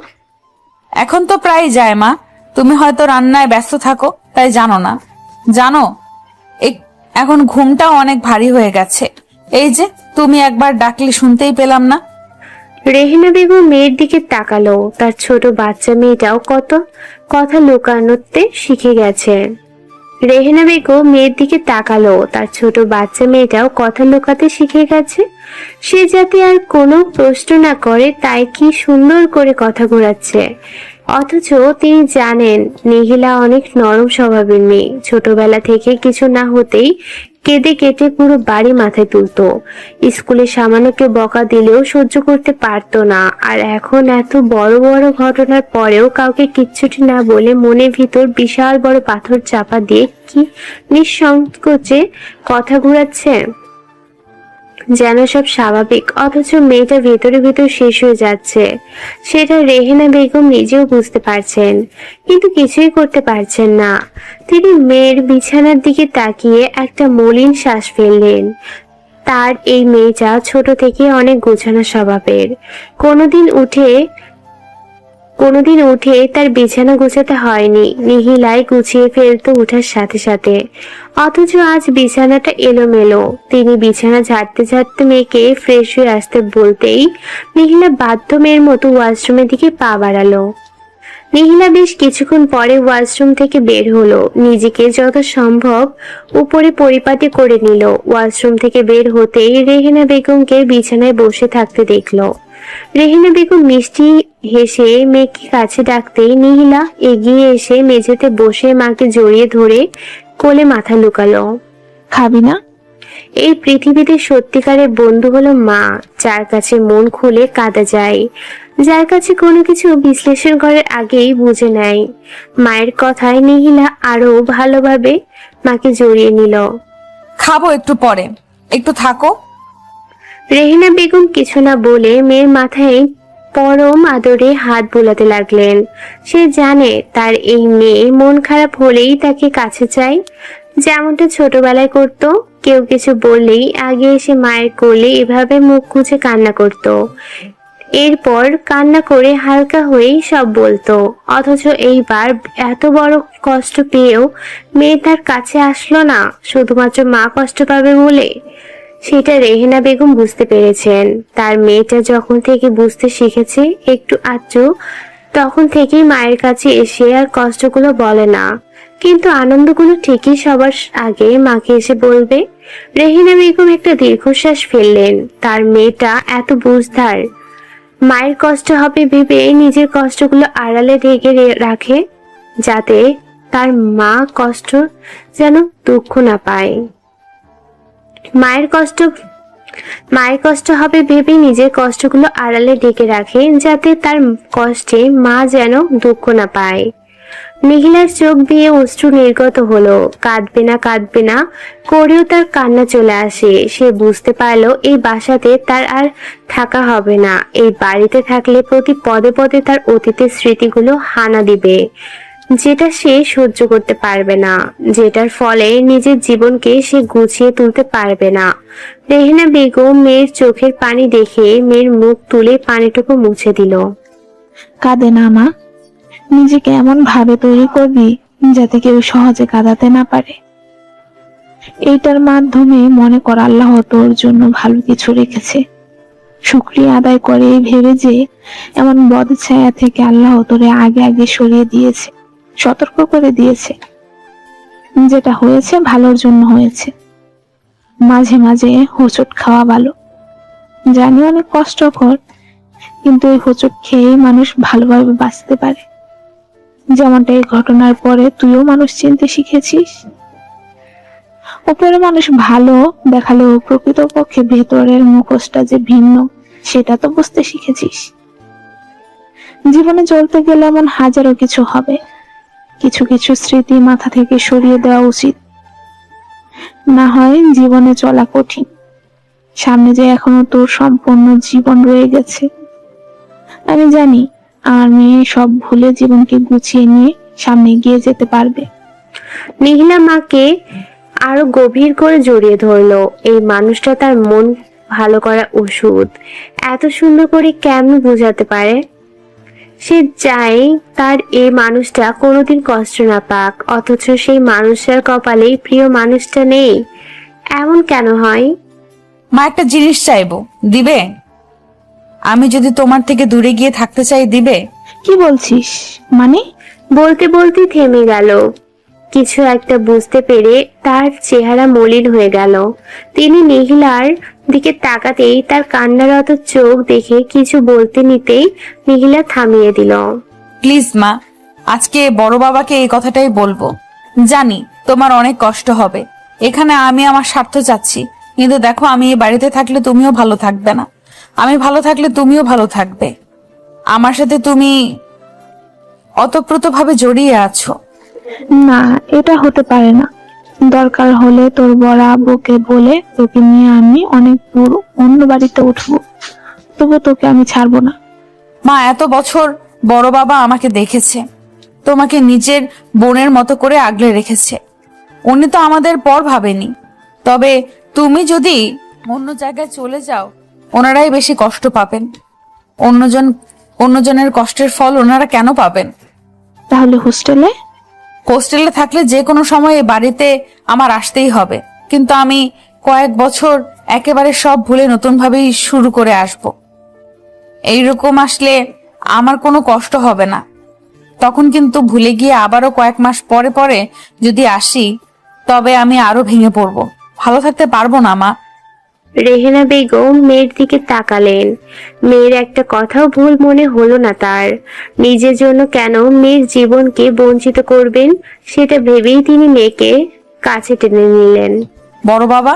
এখন তো প্রায় যায় মা, তুমি হয়তো রান্নায় ব্যস্ত থাকো তাই জানো না। জানো এখন ঘুমটাও অনেক ভারী হয়ে গেছে। এই যে তুমি একবার ডাকলে শুনতেই পেলাম না। রেহেনা বেগম মেয়ের দিকে তাকালো। তার ছোট বাচ্চা মেয়েটাও কত কথা লুকানোতে শিখে গেছে। রেহেনা বেগম মেয়ের দিকে তাকালো। তার ছোট বাচ্চা মেয়েটাও কথা লুকাতে শিখে গেছে। সে যাতে আর কোনো প্রশ্ন না করে তাই কি সুন্দর করে কথা ঘোরাচ্ছে। অথচ তিনি জানেন নিহিলা অনেক নরম স্বভাবের মেয়ে। ছোটবেলা থেকে কিছু না হতেই কেঁদে কেটে পুরো বাড়ি মাথায় তুলতো। স্কুলে সামান্য কেউ বকা দিলেও সহ্য করতে পারতো না, আর এখন এত বড় বড় ঘটনার পরেও কাউকে কিচ্ছুটি না বলে মনের ভিতর বিশাল বড় পাথর চাপা দিয়ে কি নিঃসংকোচে কথা ঘুরাচ্ছে, যেন সব স্বাভাবিক। অথচ মেয়েটা ভেতরে ভেতর শেষ হয়ে যাচ্ছে, সেটা রেহেনা বেগম নিজেও বুঝতে পারছেন, কিন্তু কিছুই করতে পারছেন না। তিনি মেয়ের বিছানার দিকে তাকিয়ে একটা মলিন শ্বাস ফেললেন। তার এই মেয়েটা ছোট থেকে অনেক গোছানো স্বভাবের। কোনোদিন উঠে তার বিছানা গোছাতে হয়নি, নিহিলাই গুছিয়ে ফেলতো উঠার সাথে সাথে। অথচ আজ বিছানাটা এলোমেলো। তিনি বিছানা ঝাড়তে ঝাড়তে মেয়েকে ফ্রেশ হয়ে আসতে বলতেই নিহিলা বাধ্য মেয়ের মতো ওয়াশরুমের দিকে পা বাড়ালো। নিহিলা বেশ কিছুক্ষণ পরে ওয়াশরুম থেকে বের হলো, নিজেকে যত সম্ভব উপরে পরিপাটি করে নিল। ওয়াশরুম থেকে বের হতেই রেহেনা বেগমকে বিছানায় বসে থাকতে দেখলো। রেহেনা বেগম মিষ্টি হেসে মেয়েকে কাছে ডাকতেই নিহিলা এগিয়ে এসে মেঝেতে বসে মাকে জড়িয়ে ধরে কোলে মাথা লুকালো। খাবি না? এই পৃথিবীতে সত্যিকারের বন্ধু হলো মা, যার কাছে মন খুলে কাঁদা যায়, যার কাছে কোনো কিছু বিশ্লেষণ করার আগেই বুঝে নেয়। মায়ের কথায় নিহিলা আরো ভালোভাবে মাকে জড়িয়ে নিল। খাবো একটু পরে, একটু থাকো। রেহেনা বেগম কিছু না বলে মেয়ের মাথায় পরম আদরে হাত বোলাতে লাগলেন। সে জানে তার এই মেয়ে মন খারাপ হলেই তাকে কাছে চায়, যেমনটা ছোটবেলায় করত। কেউ কিছু বললেই আগে এসে মায়ের কোলে এভাবে মুখ গুজে কান্না করত, এরপর কান্না করে হালকা হয়েই সব বলতো। অথচ এইবার এত বড় কষ্ট পেয়েও মেয়ে তার কাছে আসলো না, শুধুমাত্র মা কষ্ট পাবে বলে। সেটা রেহেনা বেগম বুঝতে পেরেছেন। তার মেয়েটা যখন থেকে বুঝতে শিখেছে একটু আধটু, তখন থেকেই মায়ের কাছে এসে আর কষ্টগুলো বলে না, কিন্তু আনন্দগুলো ঠিকই সবার আগে মাকে এসে বলবে। রেহেনা বেগম একটা দীর্ঘশ্বাস ফেললেন। তার মেয়েটা এত বুঝদার, মায়ের কষ্ট হবে ভেবে নিজের কষ্টগুলো আড়ালে ঢেকে রাখে, যাতে তার মা কষ্ট যেন দুঃখ না পায়। মায়ের কষ্ট হবে ভেবে নিজের কষ্টগুলো আড়ালে ঢেকে রাখে, যাতে তার কষ্টে মা যেন দুঃখ না পায়। নিখিলার চোখ দিয়ে অশ্রু নির্গত হলো। কাঁদবে না করেও তার কান্না চলে আসে। সে বুঝতে পারলো এই বাসাতে তার আর থাকা হবে না। এই বাড়িতে থাকলে প্রতি পদে পদে তার অতীতের স্মৃতিগুলো হানা দিবে, যেটা সে সহ্য করতে পারবে না, যেটার ফলে নিজের জীবনকে সে গুছিয়ে তুলতে পারবে না। রেহেনা বেগম মেয়ের চোখের পানি দেখে মেয়ের মুখ তুলে পানিটুকু মুছে দিল। কাঁদে না মা, নিজেকে এমন ভাবে তৈরি করবি যাতে কেউ সহজে কাঁদাতে না পারে। এইটার মাধ্যমে মনে কর আল্লাহ তোর জন্য ভালো কিছু রেখেছে। শুকরিয়া আদায় করে এই ভেবে যে এমন বদ ছায়া থেকে আল্লাহ তোরে আগে আগে সরিয়ে দিয়েছে, সতর্ক করে দিয়েছে। যেটা হয়েছে ভালোর জন্য হয়েছে। মাঝে মাঝে হোঁচট খাওয়া ভালো, জানি অনেক কষ্টকর, কিন্তু এই হোঁচট খেয়েই মানুষ ভালোভাবে বাঁচতে পারে। যেমনটা এই ঘটনার পরে তুইও মানুষ চিনতে শিখেছিস। উপরে মানুষ ভালো দেখালেও প্রকৃতপক্ষে ভেতরের মুখোশটা যে ভিন্ন, সেটা তো বুঝতে শিখেছিস। জীবনে চলতে গেলে এমন হাজারো কিছু হবে, কিছু কিছু স্মৃতি মাথা থেকে সরিয়ে দেওয়া উচিত। না হয় জীবনে চলা কঠিন। সামনে যে এখনো তোর সম্পূর্ণ জীবন রয়ে গেছে। আমি জানি আমার মেয়ে সব ভুলে জীবনকে গুছিয়ে নিয়ে সামনে এগিয়ে যেতে পারবে। নিহিলা মাকে আরো গভীর করে জড়িয়ে ধরলো। এই মানুষটা তার মন ভালো করা ওষুধ। এত সুন্দর করে কেমন বোঝাতে পারে। সে চায় তার এই মানুষটা কোনোদিন কষ্ট না পাক, অথচ সেই মানুষটার কপালে প্রিয় মানুষটা নেই। এমন কেন হয়? মা একটা জিনিস চাইবো, দিবে? আমি যদি তোমার থেকে দূরে গিয়ে থাকতে চাই, দিবে? কি বলছিস? মানে? বলতে বলতে থেমে গেল। কিছু একটা বুঝতে পেরে তার চেহারা মলিন হয়ে গেল। তিনি নিহিলার দিকে তাকাতেই তার কান্নারত চোখ দেখে কিছু বলতে নিতেই নিহিলা থামিয়ে দিল। প্লিজ মা, আজকে বড় বাবাকে এই কথাটাই বলবো। জানি তোমার অনেক কষ্ট হবে। এখানে আমি আমার স্বার্থ চাচ্ছি, কিন্তু দেখো আমি এই বাড়িতে থাকলে তুমিও ভালো থাকবে না, আমি ভালো থাকলে তুমিও ভালো থাকবে। আমার সাথে তুমি অতপ্রতভাবে জড়িয়ে আছো। না, এটা হতে পারে না। দরকার হলে তোর বড় আব্বুকে বলে তোকে নিয়ে আমি অনেক দূর অন্য বাড়িতে উঠবো, তবু তোকে আমি ছাড়বো না। মা, এত বছর বড় বাবা আমাকে দেখেছে, তোমাকে নিজের বোনের মতো করে আগলে রেখেছে। উনি তো আমাদের পর ভাবেনি। তবে তুমি যদি অন্য জায়গায় চলে যাও, ওনারাই বেশি কষ্ট পাবেন। অন্যজনের কষ্টের ফল ওনারা কেন পাবেন? তাহলে হোস্টেলে? হোস্টেলে থাকলে যে কোনো সময় এই বাড়িতে আমার আসতেই হবে, কিন্তু আমি কয়েক বছর একেবারে সব ভুলে নতুন ভাবেই শুরু করে আসব। এইরকম আসলে আমার কোনো কষ্ট হবে না। তখন কিন্তু ভুলে গিয়ে আবারও কয়েক মাস পরে পরে যদি আসি, তবে আমি আরো ভেঙে পড়বো, ভালো থাকতে পারবো না মা। রেহেনা বেগম মেয়ের দিকে তাকালেন। মেয়ের একটা কথাও ভুল মনে হলো না তার। নিজের জন্য কেন মেয়ের জীবনকে বঞ্চিত করবেন, সেটা ভেবেই তিনি মেয়েকে কাছে টেনে নিলেন। বড় বাবা।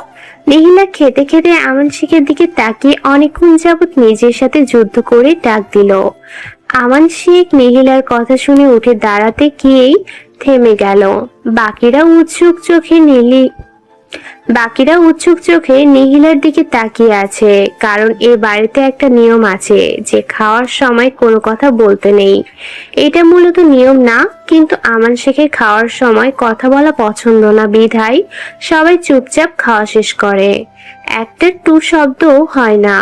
নিহিলা খেতে খেতে আমান শেখের দিকে তাকিয়ে অনেকক্ষণ যাবৎ নিজের সাথে যুদ্ধ করে ডাক দিল। আমান শেখ নিহিলার কথা শুনে উঠে দাঁড়াতে গিয়েই থেমে গেল। বাকিরা উৎসুক চোখে নিহিলার দিকে তাকিয়ে আছে, কারণ এ বাড়িতে একটা নিয়ম আছে যে খাওয়ার সময় কোনো কথা বলতে নেই। এটা মূলত নিয়ম না, কিন্তু আমান শেখের খাওয়ার সময় কথা বলা পছন্দ না বিধায় সবাই চুপচাপ খাওয়া শেষ করে। একটা টু শব্দও হয় না।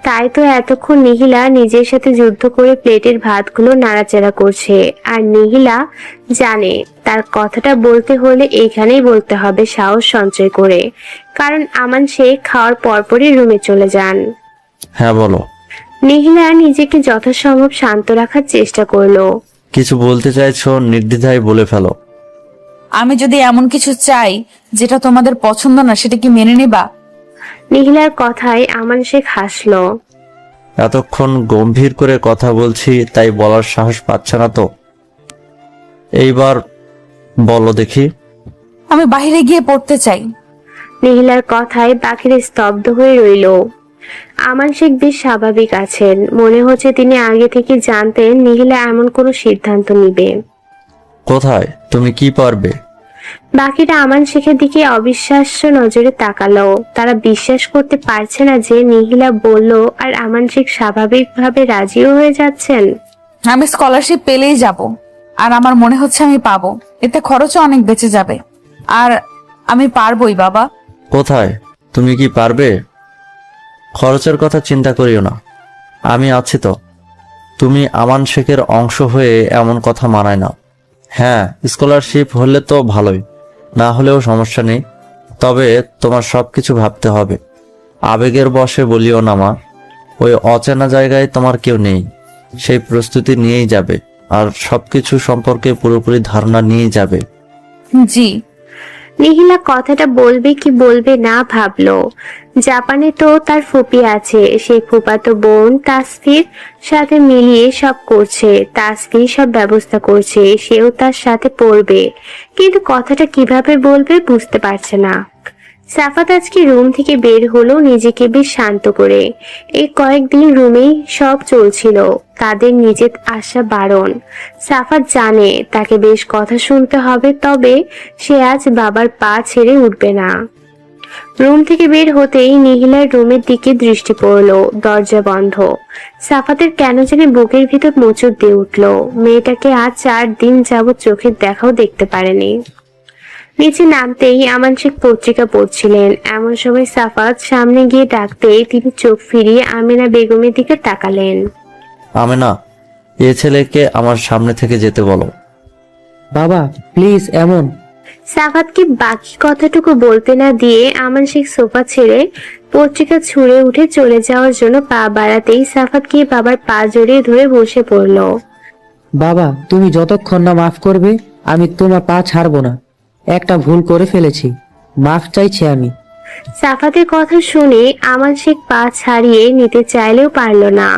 তাই তো এতক্ষণ নিহিলা নিজের সাথে যুদ্ধ করে প্লেটের ভাতগুলো নাড়াচাড়া করছে। আর নিহিলা জানে তার কথাটা বলতে হলে এইখানেই বলতে হবে সাহস সঞ্চয় করে, কারণ আমান শেখ খাওয়ার পরপরই রুমে চলে যান। হ্যাঁ বলো। নিহিলা নিজেকে যথাসম্ভব শান্ত রাখার চেষ্টা করলো। কিছু বলতে চাইছো, নির্দ্বিধায় বলে ফেলো। আমি যদি এমন কিছু চাই যেটা তোমাদের পছন্দ না, সেটা কি মেনে নিবা? নিহিলার কথায় আমান শেখ হাসলো। এতক্ষণ গম্ভীর করে কথা বলছি, তাই বলার সাহস পাচ্ছে না তো? এইবার বলো দেখি। আমি বাইরে গিয়ে পড়তে চাই। নিহিলার কথায় বাকিরা স্তব্ধ হয়ে রইল। আমান শেখ বেশ স্বাভাবিক আছেন, মনে হচ্ছে তিনি আগে থেকে জানতেন নিহিলা এমন কোনো সিদ্ধান্ত নিবে। কোথায়? তুমি কি পারবে? বাকিরা আমান শেখের দিকে অবিশ্বাস্য নজরে তাকালো। তারা বিশ্বাস করতে পারছে না যে নিহিলা বলল আর আমান শেখ স্বাভাবিকভাবে রাজিও হয়ে যাচ্ছেন। আমি স্কলারশিপ পেলেই যাব, আর আমার মনে হচ্ছে আমি পাবো। এতে খরচও অনেক বেঁচে যাবে, আর আমি পারবোই বাবা। কোথায়? তুমি কি পারবে? খরচের কথা চিন্তা করিও না, আমি আছি তো। তুমি আমান শেখের অংশ হয়ে এমন কথা মানায় না। হ্যাঁ, স্কলারশিপ হলে তো ভালোই, না হলেও সমস্যা নেই। তবে তোমার সবকিছু ভাবতে হবে। আবেগের বশে বলিও না মা। ওই অচেনা জায়গায় তোমার কেউ নেই, সেই প্রস্তুতি নিয়েই যাবে, আর সবকিছু সম্পর্কে পুরোপুরি ধারণা নিয়েই যাবে। জি। নিহিলা কথাটা বলবে কি বলবে না ভাবলো। জাপানে তো তার ফুপি আছে, সেই ফুপাতো বোন তাসফির সাথে মিলিয়ে সব করছে। তাসফির সব ব্যবস্থা করছে, সেও তার সাথে পড়বে, কিন্তু কথাটা কিভাবে বলবে বুঝতে পারছে না। সাফাত আজকে রুম থেকে বের হলো নিজেকে বেশ শান্ত করে। এই কয়েকদিন রুমেই সব চলছিল, তাদের নিজের আসা বারণ। সাফাত জানে তাকে বেশ কথা শুনতে হবে, তবে সে আজ বাবার পা ছেড়ে উঠবে না। রুম থেকে বের হতেই নিহিলার রুমের দিকে দৃষ্টি পড়লো, দরজা বন্ধ। সাফাতের কেন জানি বুকের ভিতর মোচড় দিয়ে উঠলো। মেয়েটাকে আজ 4 দিন যাবৎ চোখের দেখাও দেখতে পারেনি। নিচে নামতেই আমান শেখ পত্রিকা পড়ছিলেন, এমন সময় সাফাত সামনে গিয়ে ডাকতেই তিনি চোখ ফিরিয়ে আমিনা বেগমের দিকে তাকালেন। আমেনা, এ ছেলেকে আমার সামনে থেকে যেতে বলো। বাবা প্লিজ এমন। সাফাতকে বাকি কথাটুকু বলতে না দিয়ে আমান শেখ সোফা ছেড়ে পত্রিকা ছুঁড়ে উঠে চলে যাওয়ার জন্য পা বাড়াতেই সাফাত গিয়ে বাবার পা জড়িয়ে ধরে বসে পড়লো। বাবা তুমি যতক্ষণ না মাফ করবে আমি তোমার পা ছাড়বো না। একটা ভুল করে ফেলেছি, মাফ চাইছি আমি। সাফাতের কথা শুনে আমান শেখ পা ছাড়িয়ে নিতে চাইলেও পারল না।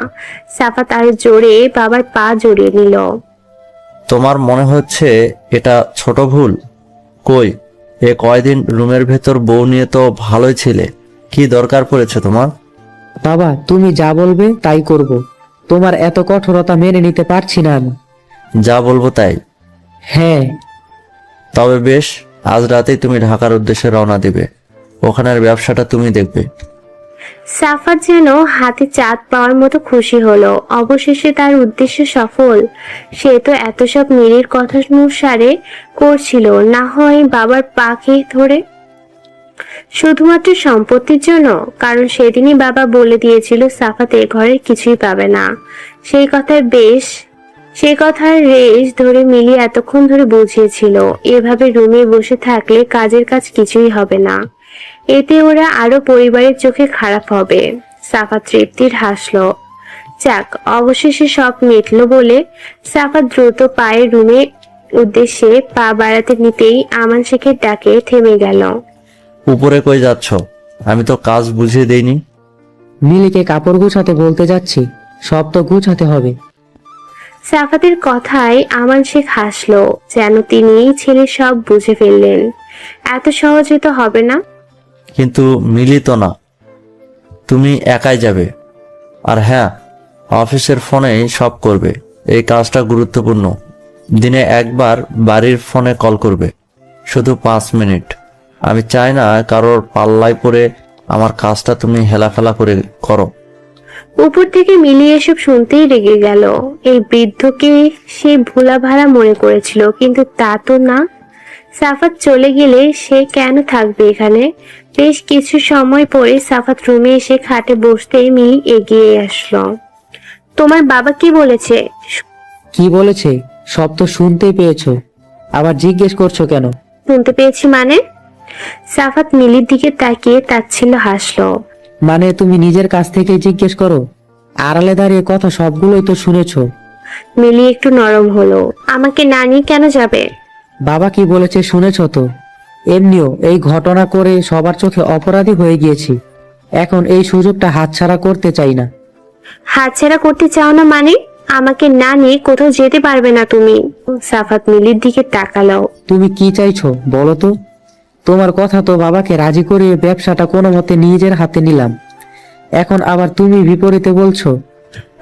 সাফাত আরো জোরে বাবার পা জড়িয়ে নিল। তোমার মনে হচ্ছে এটা ছোট ভুল? কই, এ কয়দিন রুমের ভেতর বউ নিয়ে তো ভালোই ছিলে, কি দরকার পড়েছে তোমার? বাবা তুমি যা বলবে তাই করব। তোমার এত কঠোরতা মেনে নিতে পারছি না আমি। যা বলবো তাই? হ্যাঁ। তবে বেশ, আজ রাতেই তুমি ঢাকার উদ্দেশ্যে রওনা দিবে, ওখানের ব্যবসাটা তুমি দেখবে। সাফাত যেন হাতে চাঁদ পাওয়ার মতো খুশি হলো। অবশেষে তার উদ্দেশ্য সফল। সে তো এত সব মিলির কথা অনুসারে করছিল, না হয় বাবার পাকে ধরে, শুধুমাত্র সম্পত্তির জন্য। কারণ সেদিনই বাবা বলে দিয়েছিল সাফাত এ ঘরের কিছুই পাবে না। সেই কথার রেশ ধরে মিলি এতক্ষণ ধরে বুঝিয়েছিল, এভাবে রুমে বসে থাকলে কাজের কাজ কিছুই হবে না, এতে ওরা আরো পরিবারের চোখে খারাপ হবে। সাফাত তৃপ্তির হাসলো। যাক, অবশেষে সব মিটলো বলে সাফাত দ্রুত পায়ে রুমের উদ্দেশ্যে পা বাড়াতে নিতেই আমান শেখের ডাকে থেমে গেল। উপরে কই যাচ্ছ? আমি তো কাজ বুঝিয়ে দেইনি। মিলিকে কাপড় গুছাতে বলতে যাচ্ছি, সব তো গুছাতে হবে। সাফাতের কথায় আমান শেখ হাসলো, যেন তিনি ছেলে সব বুঝে ফেললেন। এত সহজে তো হবে না। কিন্তু মিলি তো না, তুমি একাই যাবে। আর হ্যাঁ, অফিসের ফোনেই সব করবে, এই কাজটা গুরুত্বপূর্ণ। দিনে একবার বাড়ির ফোনে কল করবে, শুধু 5 মিনিট। আমি চাই না কারোর পাল্লায় পড়ে আমার কাজটা তুমি হেলাফেলা করে করো। উপর থেকে মিলি এসব শুনতেই রেগে গেল। এই বৃদ্ধকে সে ভোলা ভাড়া মনে করেছিল, কিন্তু তা তো না। সাফাত চলে গেলে সে কেন থাকবে এখানে? বেশ কিছু সময় পরে সাফাত রুমে এসে খাটে বসতেই মিলি এগিয়ে আসলো। তোমার বাবা কি বলেছে? কি বলেছে? সব তো শুনতেই পেয়েছো, আবার জিজ্ঞেস করছো কেন? শুনতে পেয়েছি মানে? সাফাত মিলির দিকে তাকিয়ে তাচ্ছিল্য হাসলো। মানে তুমি নিজের কাছ থেকে জিজ্ঞেস করো, আড়ালে দাঁড়িয়ে কথা সবগুলোই তো শুনেছো। মিলি একটু নরম হলো। আমাকে না নিয়ে কেন যাবে? বাবা কি বলেছে শুনেছো তো? এমনিও এই ঘটনা করে সবার চোখে অপরাধী হয়ে গিয়েছি, এখন এই সুযোগটা হাতছাড়া করতে চাই না। হাতছাড়া করতে চাও না মানে? আমাকে না নিয়ে কোথাও যেতে পারবে না তুমি। সাফাত মিলির দিকে তাকালো। তুমি কি চাইছো বলো তো? তোমার কথা তো বাবাকে রাজি করিয়ে ব্যবসাটা কোনো মতে নিজের হাতে নিলাম, এখন আবার তুমি বিপরীতে বলছো।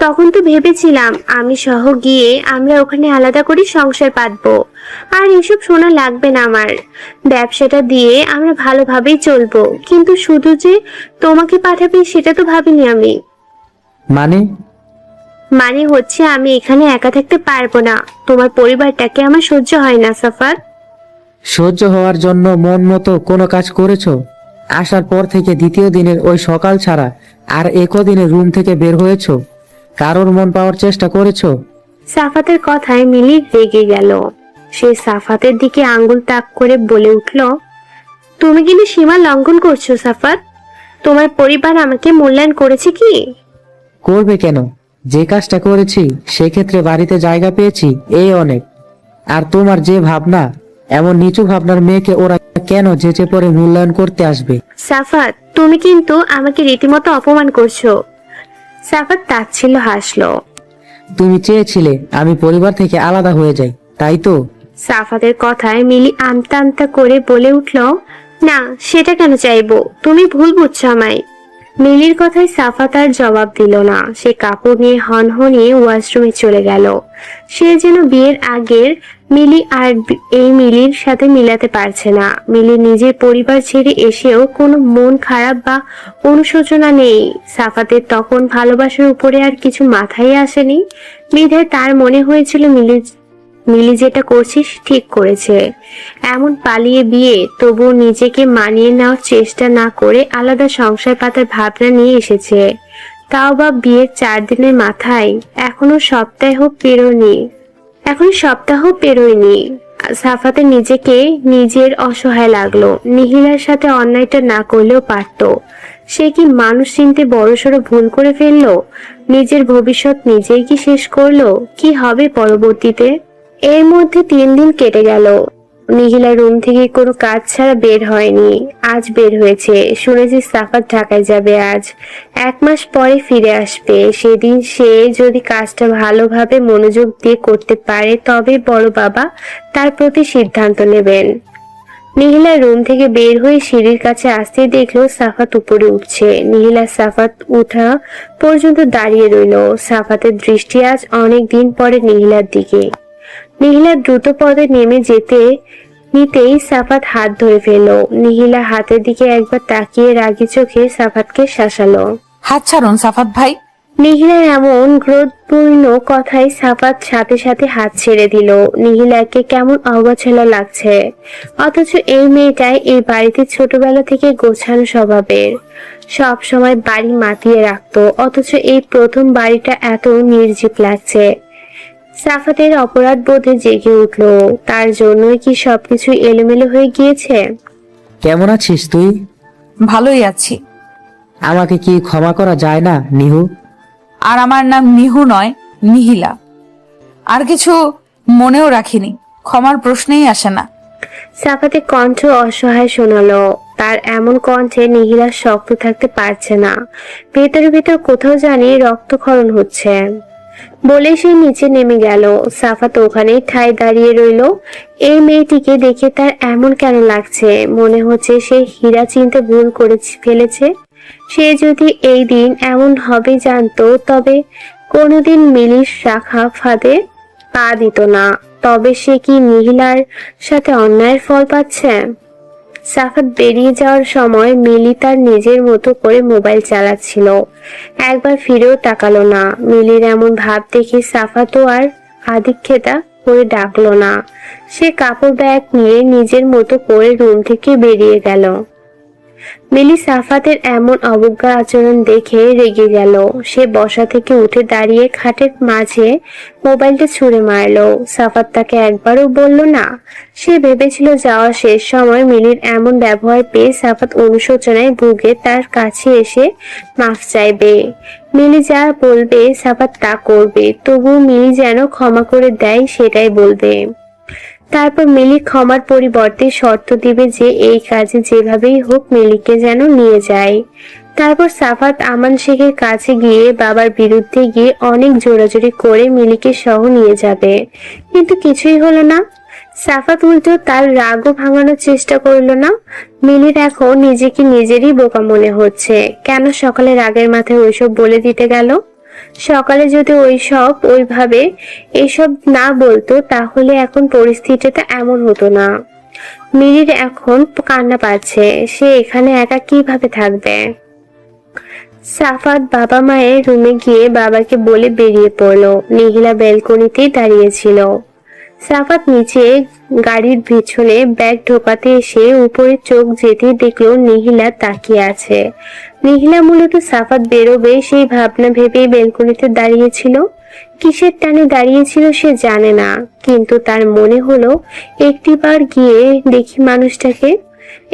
তখন তো ভেবেছিলাম আমি সহ গিয়ে আমরা ওখানে আলাদা করে সংসার পাতবো, আর এসব শোনা লাগবে না আমার। ব্যবসাটা দিয়ে আমরা ভালোভাবেই চলবো, কিন্তু শুধু যে তোমাকে পাঠাবে সেটা তো ভাবিনি আমি। মানে? মানে হচ্ছে আমি এখানে একা থাকতে পারবো না, তোমার পরিবারটাকে আমার সহ্য হয় না সাফাত। সহ্য হওয়ার জন্য মন মতো কোনো কাজ করেছো? আসার পর থেকে দ্বিতীয় দিনের ওই সকাল ছাড়া আর একদিনের রুম থেকে বের হয়েছো? কারোর মন পাওয়ার চেষ্টা করেছো? সাফাতের কথায় মিলি রেগে গেল। সে সাফাতের দিকে আঙ্গুল তাক করে বলে উঠল, তুমি কিন্তু সীমা লঙ্ঘন করছো সাফাত। তোমার পরিবার আমাকে মূল্যায়ন করেছে কি? করবে কেন? যে কাজটা করেছি সেক্ষেত্রে বাড়িতে জায়গা পেয়েছি এই অনেক। আর তোমার যে ভাবনা, এমন নিচু ভাবনার মেয়েকে ওরা কেন যেচে পড়ে মূল্যায়ন করতে আসবে? সাফাত, তুমি কিন্তু আমাকে রীতিমতো অপমান করছো। সাফাত তাচ্ছিল্য হাসলো। তুমি চেয়েছিলে আমি পরিবার থেকে আলাদা হয়ে যাই, তাই তো? সাফাতের কথায় মিলি আমতা আমতা করে বলে উঠল, না সেটা কেন চাইবো, তুমি ভুল বুঝছো আমায়। মিলির কথায় সাফাত আর জবাব দিল না। সে কাপড় নিয়ে হনহনিয়ে ওয়াশরুমে চলে গেল। সে যেন বিয়ের আগের মিলি আর এই মিলির সাথে মিলাতে পারছে না। মিলি নিজের পরিবার ছেড়ে এসেও কোনো মন খারাপ বা অনুশোচনা নেই। সাফাতের তখন ভালোবাসার উপরে আর কিছু মাথায় আসেনি, বিধায় তার মনে হয়েছিল মিলি যেটা করছিস ঠিক করেছে। এমন পালিয়ে বিয়ে, তবুও নিজেকে মানিয়ে নেওয়ার চেষ্টা না করে আলাদা সংসার পাতার ভাবনা নিয়ে এসেছে। তাও বা বিয়ের 4 দিনের মাথায়। এখনো সপ্তাহ পেরোয়নি। সাফাতে নিজেকে নিজের অসহায় লাগলো। নিহিলার সাথে অন্যায়টা না করলেও পারতো। সে কি মানুষ চিনতে বড়সড় ভুল করে ফেললো? নিজের ভবিষ্যৎ নিজেই কি শেষ করলো? কি হবে পরবর্তীতে? এর মধ্যে 3 দিন কেটে গেল। নিহিলা রুম থেকে কোনো কাজ ছাড়া বের হয়নি। আজ বের হয়েছে। শুনেছি সাফাত ঢাকায় যাবে আজ। 1 মাস পরে ফিরে আসবে। সেদিন সে যদি কাজটা ভালোভাবে মনোযোগ দিয়ে করতে পারে, তবে বড় বাবা তার প্রতি সিদ্ধান্ত নেবেন। নিহিলা রুম থেকে বের হয়ে সিঁড়ির কাছে আসতেই দেখলো সাফাত উপরে উঠছে। নিহিলা সাফাত উঠা পর্যন্ত দাঁড়িয়ে রইল। সাফাতের দৃষ্টি আজ অনেক দিন পরে নিহিলার দিকে। নিহিলা দ্রুত পদে নেমে নিতেই সাফাত হাত ধরে ফেলল। নিহিলা হাতের দিকে একবার তাকিয়ে রাগী চোখে সাফাতকে শাসালো। হাত ছাড়ুন সাফাত ভাই। নিহিলার এমন ক্রোধপূর্ণ কথায় সাফাত সাথে সাথে হাত ছেড়ে দিল। নিহিলাকে কেমন অগোছালো লাগছে, অথচ এই মেয়েটাই এই বাড়িতে ছোটবেলা থেকে গোছানো স্বভাবের। সব সময় বাড়ি মাতিয়ে রাখতো, অথচ এই প্রথম বাড়িটা এত নির্জীব লাগছে। সাফাতের অপরাধ বোধে জেগে উঠল। তার জন্যই কি সবকিছু এলোমেলো হয়ে গিয়েছে? কেমন আছিস তুই? ভালোই আছি। আমাকে কি ক্ষমা করা যায় না নিহু? আর আমার নাম নিহু নয়, নিহিলা। আর কিছু মনেও রাখিনি, ক্ষমার প্রশ্নেই আসে না। সাফাতের কণ্ঠ অসহায় শোনালো। তার এমন কণ্ঠে নিহিলা শক্ত থাকতে পারছে না। ভেতর ভেতর কোথাও জানি রক্তক্ষরণ হচ্ছে। বলে সে নিচে নেমে গেল। সাফাত ওখানেই ঠায় দাঁড়িয়ে রইল। এই মেয়েটিকে দেখে তার এমন কেন লাগছে? মনে হচ্ছে সে হীরা চিনতে ভুল করে ফেলেছে। সে যদি এই দিন এমন হবে জানতো, তবে কোনোদিন মিলির রাখা ফাঁদে পা দিত না। তবে সে কি নিহিলার সাথে অন্যায়ের ফল পাচ্ছে? সাফাত বেরিয়ে যাওয়ার সময় মিলি তার নিজের মতো করে মোবাইল চালাচ্ছিল। একবার ফিরেও তাকালো না। মিলির এমন ভাব দেখে সাফাতও আর আদিক্ষেতা করে ডাকলো না। সে কাপড় ব্যাগ নিয়ে নিজের মতো করে রুম থেকে বেরিয়ে গেল। মিলি সাফাতের এমন অবজ্ঞা আচরণ দেখে রেগে গেল। সে বসা থেকে উঠে দাঁড়িয়ে খাটের মাঝে মোবাইলটা ছুঁড়ে মারলো। সাফাত তাকে একবারও বলল না। সে ভেবেছিল যাওয়ার শেষ সময় মিলির এমন ব্যবহার পেয়ে সাফাত অনুশোচনায় ভুগে তার কাছে এসে মাফ চাইবে। মিলি যা বলবে সাফাত তা করবে, তবু মিলি যেন ক্ষমা করে দেয় সেটাই বলবে। তারপর মিলি ক্ষমার পরিবর্তে শর্ত দিবে যে এই কাজে যেভাবেই হোক মিলিকে যেন নিয়ে যায়। তারপর সাফাত আমান শেখের কাছে গিয়ে বাবার বিরুদ্ধে গিয়ে অনেক জোরাজোরি করে মিলিকে সহ নিয়ে যাবে, কিন্তু কিছুই হলো না। সাফাত উল্টো তার রাগও ভাঙানোর চেষ্টা করলো না। মিলির এখন নিজেকে নিজেরই বোকা মনে হচ্ছে, কেন সকালে রাগের মাথায় ওইসব বলে দিতে গেল। সকালে যদি ওইভাবে এসব না বলতো তাহলে এখন পরিস্থিতিটা এমন হতো না। মিলির এখন কান্না পাচ্ছে, সে এখানে একা কিভাবে থাকবে। সাফাত বাবা মায়ের রুমে গিয়ে বাবাকে বলে বেরিয়ে পড়লো। নিহিলা ব্যালকনিতেই দাঁড়িয়েছিল। সাফাত নিচে গাড়ির পিছনে ব্যাগ ঢোকাতে এসে উপরে চোখ যেতেই দেখলো নিহিলা তাকিয়ে আছে। নিহিলা মূলত সাফাত বেরোবে সেই ভাবনা ভেবেই ব্যালকনিতে দাঁড়িয়েছিল। কিসের টানে দাঁড়িয়েছিল সে জানে না, কিন্তু তার মনে হলো একটিবার গিয়ে দেখি মানুষটাকে।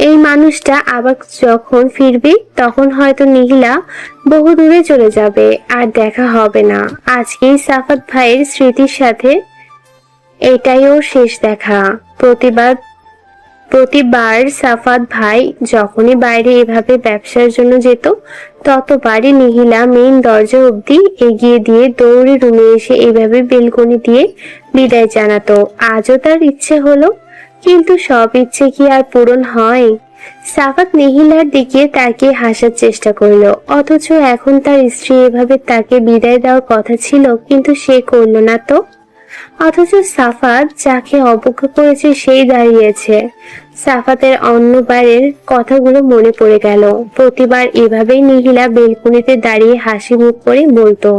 এই মানুষটা আবার যখন ফিরবে তখন হয়তো নিহিলা বহু দূরে চলে যাবে, আর দেখা হবে না। আজকেই সাফাত ভাইয়ের স্মৃতির সাথে এটাই ওর শেষ দেখা। প্রতিবার সাফাত ভাই যখনই বাইরে এভাবে ব্যবসার জন্য যেত ততবারই নিহিলা মেইন দরজা অবধি এগিয়ে দিয়ে দৌড়ে রুমে এসে এইভাবে বেলকনি দিয়ে বিদায় জানাতো। আজও তার ইচ্ছে হলো, কিন্তু সব ইচ্ছে কি আর পূরণ হয়। সাফাত নিহিলার দিকে তাকিয়ে হাসার চেষ্টা করলো, অথচ এখন তার স্ত্রী এভাবে তাকে বিদায় দেওয়ার কথা ছিল, কিন্তু সে করলো না তো। অথচ সাফাত যাকে অবজ্ঞা করেছে সেই দাঁড়িয়েছে। সাফাতের অন্যবারের কথাগুলো মনে পড়ে গেল। প্রতিবার এভাবেই নিহিলা বেলকনিতে দাঁড়িয়ে হাসি মুখ করে বলতো,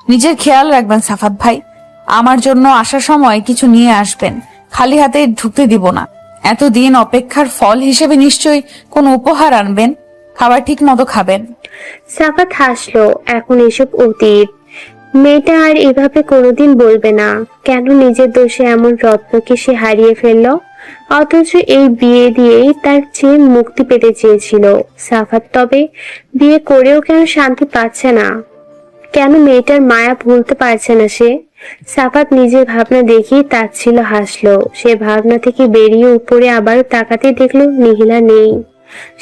নিজের খেয়াল রাখবেন সাফাত ভাই, আমার জন্য আসার সময় কিছু নিয়ে আসবেন, খালি হাতে ঢুকতে দিব না। এতদিন অপেক্ষার ফল হিসেবে নিশ্চয়ই কোনো উপহার আনবেন, খাবার ঠিক মতো খাবেন। সাফাত হাসলো, এখন এসব অতীত। মেয়েটা আর এভাবে কোনোদিন বলবে না। কেন নিজের দোষে এমন রত্নকে সে হারিয়ে ফেললো, অথচ এই বিয়ে দিয়েই তার চেয়ে মুক্তি পেতে চেয়েছিল। সাফাত তবে বিয়ে করেও কেন শান্তি পাচ্ছে না, কেন মেয়েটার মায়া ভুলতে পারছে না সে। সাফাত নিজের ভাবনা দেখেই তাচ্ছিল হাসলো। সে ভাবনা থেকে বেরিয়ে উপরে আবার তাকাতে দেখলো নিহিলা নেই,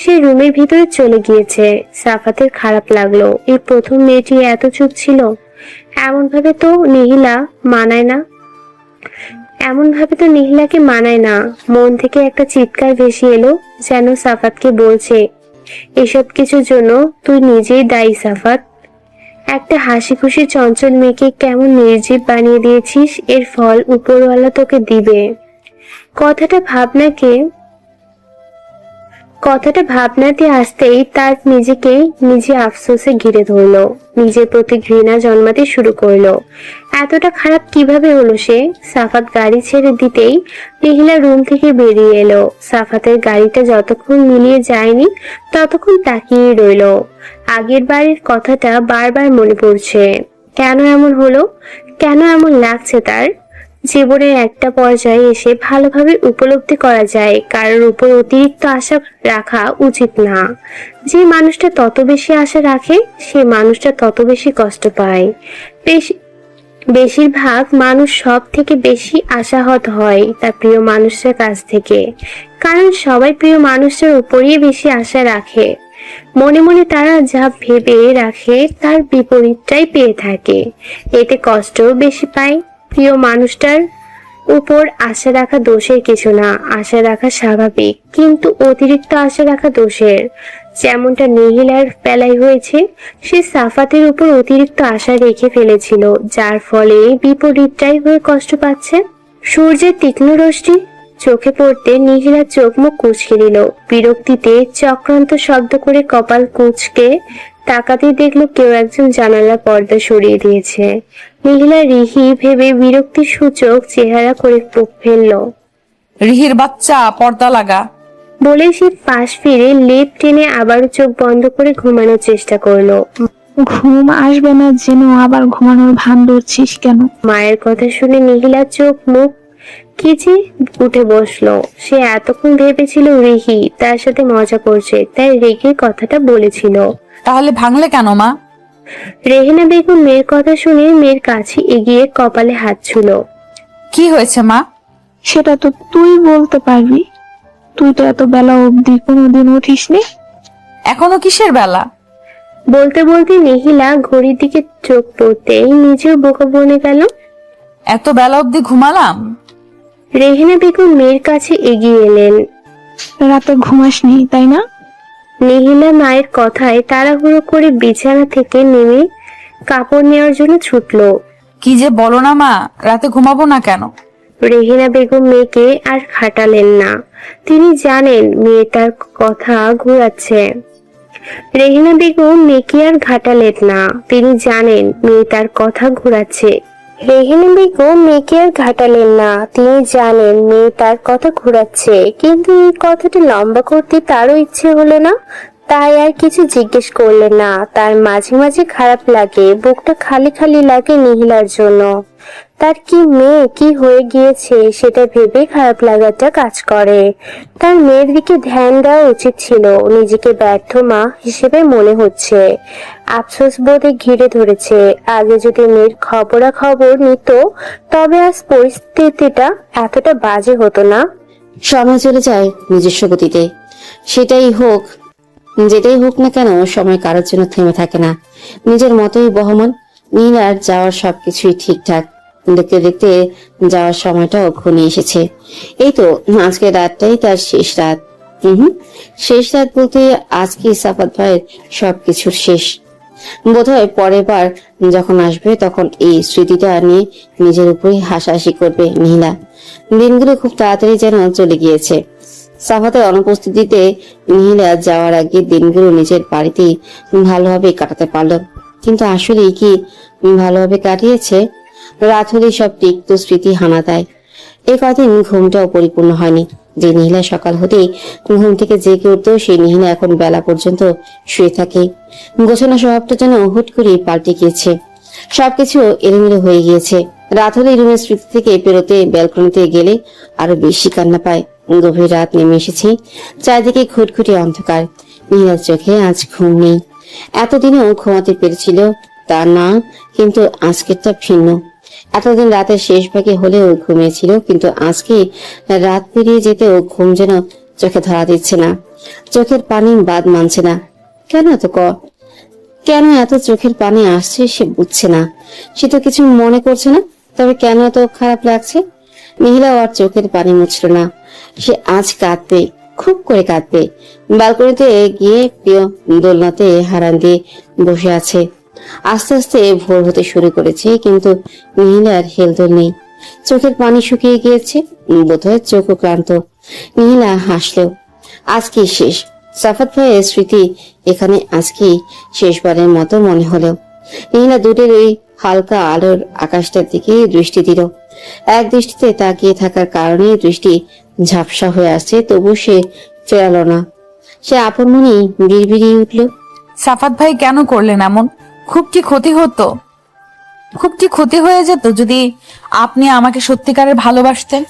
সে রুমের ভিতরে চলে গিয়েছে। সাফাতের খারাপ লাগলো, এই প্রথম মেয়েটি এত চুপ ছিল। এমন ভাবে তো নিহিলাকে মানায় না। মন থেকে একটা চিৎকার ভেসে এলো, যেন সাফাতকে বলছে, এসব কিছুর জন্য তুই নিজেই দায়ী সাফাত। একটা হাসি খুশি চঞ্চল মেয়েকে কেমন নির্জীব বানিয়ে দিয়েছিস, এর ফল উপরওয়ালা তোকে দিবে। কথাটা ভাবনাতে আসতেই তার নিজেকে নিজে আফসোসে ঘিরে ধরলো, নিজের প্রতি ঘৃণা জন্মাতে শুরু করলো। এতটা খারাপ কিভাবে হলো সে। সাফাত গাড়ি ছেড়ে দিতেই নিহিলা রুম থেকে বেরিয়ে এলো। সাফাতের গাড়িটা যতক্ষণ মিলিয়ে যায়নি ততক্ষণ তাকিয়ে রইলো। আগের বাড়ির কথাটা বারবার মনে পড়ছে। কেন এমন হলো, কেন এমন লাগছে তার। জীবনের একটা পর্যায়ে এসে ভালোভাবে উপলব্ধি করা যায় কারোর উপর অতিরিক্ত আশা রাখা উচিত না। যে মানুষটা তত বেশি আশা রাখে সে মানুষটা তত বেশি কষ্ট পায়। বেশিরভাগ মানুষ সব থেকে বেশি আশাহত হয় তার প্রিয় মানুষের কাছ থেকে, কারণ সবাই প্রিয় মানুষের উপরই বেশি আশা রাখে। মনে মনে তারা যা ভেবে রাখে তার বিপরীতটাই পেয়ে থাকে, এতে কষ্টও বেশি পায়। প্রিয় মানুষটার উপর আশা রাখা দোষের কিছু না, আশা রাখা স্বাভাবিক, কিন্তু অতিরিক্ত আশা রাখা দোষের। যেমনটা নিহিলার বেলায় হয়েছে, সে সাফাতের উপর অতিরিক্ত আশা রেখে ফেলেছিল, যার ফলে বিপরীতটাই হয়ে কষ্ট পাচ্ছে। সূর্যের তীক্ষ্ণ রশ্মি চোখে পড়তে নিহিলা চোখ মুখ কুঁচকে দিল। বিরক্তিতে চক্রান্ত শব্দ করে কপাল কুঁচকে তাকাতেই দেখলো কেউ একজন জানালার পর্দা সরিয়ে দিয়েছে। নিহিলা রিহি ভেবে বিরক্তি সূচক চেহারা করে ফেললো। রিহির বাচ্চা, পর্দা লাগা। বলে সে পাশ ফিরে লেপ টেনে আবারও চোখ বন্ধ করে ঘুমানোর চেষ্টা করলো। ঘুম আসবে না যেন আবার ঘুমানোর ভান ধরছিস কেন? মায়ের কথা শুনে নিহিলা চোখ মুখ খিচে উঠে বসলো। সে এতক্ষণ ভেবেছিল রিহি তার সাথে মজা করছে, তাই রেগে কথাটা বলেছিল। তাহলে ভাঙলে কেন মা? রেহেনা বেগম মেয়ের কথা শুনে মেয়ের কাছে এগিয়ে কপালে হাত ছুলো। কি হয়েছে মা? সেটা তো তুই বলতে পারবি। তুই তো এত বেলা অবধি কোনোদিন উঠিসনি। এখনো কিসের বেলা? বলতে বলতে নিহিলা ঘড়ির দিকে চোখ পড়তেই নিজেও বোকা বনে গেল। এত বেলা অবধি ঘুমালাম? রেহেনা বেগম মেয়ের কাছে এগিয়ে এলেন। রাতে ঘুমাসনি তাই না? নিহিলা মায়ের কথায় তাড়াহুড়ো করে বিছানা থেকে নেমে কাপড় নেওয়ার জন্য ছুটল। কি যে বলো না মা, রাতে ঘুমাবো না কেন? রেহেনা বেগম মেয়েকে আর খাটালেন না। তিনি জানেন মেয়ে তার কথা ঘুরাচ্ছে। রেহেনা বেগম মেয়েকে আর ঘাটালেন না। তিনি জানেন মেয়ে তার কথা ঘুরাচ্ছে। রেহেনা বেগম মেয়েকে আর ঘাটালেন না। তিনি জানেন মেয়ে তার কথা ঘুরাচ্ছে, কিন্তু এই কথাটা লম্বা করতে তারও ইচ্ছে হলো না। তাই আর কিছু জিজ্ঞেস করলেন না। তার মাঝে মাঝে খারাপ লাগে, বুকটা খালি খালি লাগে নিহিলার জন্য। তার কি মেয়ে কি হয়ে গিয়েছে সেটা ভেবে খারাপ লাগাটা কাজ করে। তার মেয়ের দিকে ধ্যান দেওয়া উচিত ছিল। নিজেকে ব্যর্থ মা হিসেবে মনে হচ্ছে। আফসোস বোধে ঘিরে ধরেছে। আগে যদি মেয়ের খবরাখবর নিত তবে আজ পরিস্থিতিটা এতটা বাজে হতো না। সময় চলে যায় নিজস্ব গতিতে। সেটাই হোক, যেটাই হোক না কেন, সময় কারোর জন্য থেমে থাকে না, নিজের মতোই বহমান। নীলার যাওয়ার সবকিছুই ঠিকঠাক। দেখতে দেখতে যাওয়ার সময়টাও ঘনিয়ে এসেছে। এই তো আজকে রাতটাই তার শেষ রাত। শেষ রাত বলতে আজকে সাফাত ভাইয়ের সবকিছুর শেষ। বোধহয় পরের বার যখন আসবে তখন এই স্মৃতিটা নিয়ে নিজের উপরই হাসাহাসি করবে নীলা। দিনগুলো খুব তাড়াতাড়ি যেন চলে গিয়েছে। সাফাতের অনুপস্থিতিতে নীলা যাওয়ার আগে দিনগুলো নিজের বাড়িতেই ভালোভাবে কাটাতে পারল, কিন্তু আসলে কি ভালোভাবে কাটিয়েছে? রাত হলেই সব তিক্ত স্মৃতি হানা দেয়। এই কদিন ঘুমটাও পরিপূর্ণ হয়নি। যে নীলা সকাল হতেই ঘুম থেকে জেগে উঠতো, সেই নীলা এখন বেলা পর্যন্ত শুয়ে থাকে। গোছানো স্বভাবটা যেন হুট করে পাল্টে গিয়েছে। সবকিছু এলোমেলো হয়ে গিয়েছে। রাত হলেই রুমের স্মৃতি থেকে পেরোতে ব্যালকনিতে গেলে আরো বেশি কান্না পায়। গভীর রাত নেমে এসেছে, চারিদিকে খুটখুটে অন্ধকার। নীলার চোখে আজ ঘুম নেই। এতদিনেও ঘুমাতে পেরেছিল তা না, কিন্তু আজকেরটা ভিন্ন। এতদিন রাতের শেষ ভাগে হলেও ঘুমিয়েছিল, কিন্তু আজকে রাত পেরিয়ে যেতেও ঘুম যেন চোখে ধরা দিচ্ছে না। চোখের পানি বাদ মানছে না। কেন এত চোখের পানি আসছে সে বুঝছে না। সে তো কিছু মনে করছে না, তবে কেন এত খারাপ লাগছে? মহিলা আর চোখের পানি মুছল না। সে আজ কাঁদবে, খুব করে কাঁদবে। ব্যালকনিতে গিয়ে প্রিয় দোলনাতে হারান দিয়ে বসে আছে। আস্তে আস্তে ভোর হতে শুরু করেছে, কিন্তু মহিলার হেলদোল নেই। চোখের পানি শুকিয়ে গিয়েছে, বোধহয় চোখও ক্লান্ত। মহিলা হাসলেও আজকে শেষ। সাফাত ভাইয়ের স্মৃতি এখানে আজকেই শেষবারের মতো মনে হলো। মহিলা দূরের ওই হালকা আলোর আকাশটার দিকে দৃষ্টি দিল। এক দৃষ্টিতে তাকিয়ে থাকার কারণে দৃষ্টি ঝাপসা হয়ে আসছে, তবু সে ফেরালো না। সে আপন মনেই বিড়বিড়িয়ে উঠল, সাফাত ভাই কেন করলেন এমন? খুব কি ক্ষতি হতো? খুব কি ক্ষতি হয়ে যেত যদি আপনি আমাকে সত্যিকারের ভালোবাসতেন?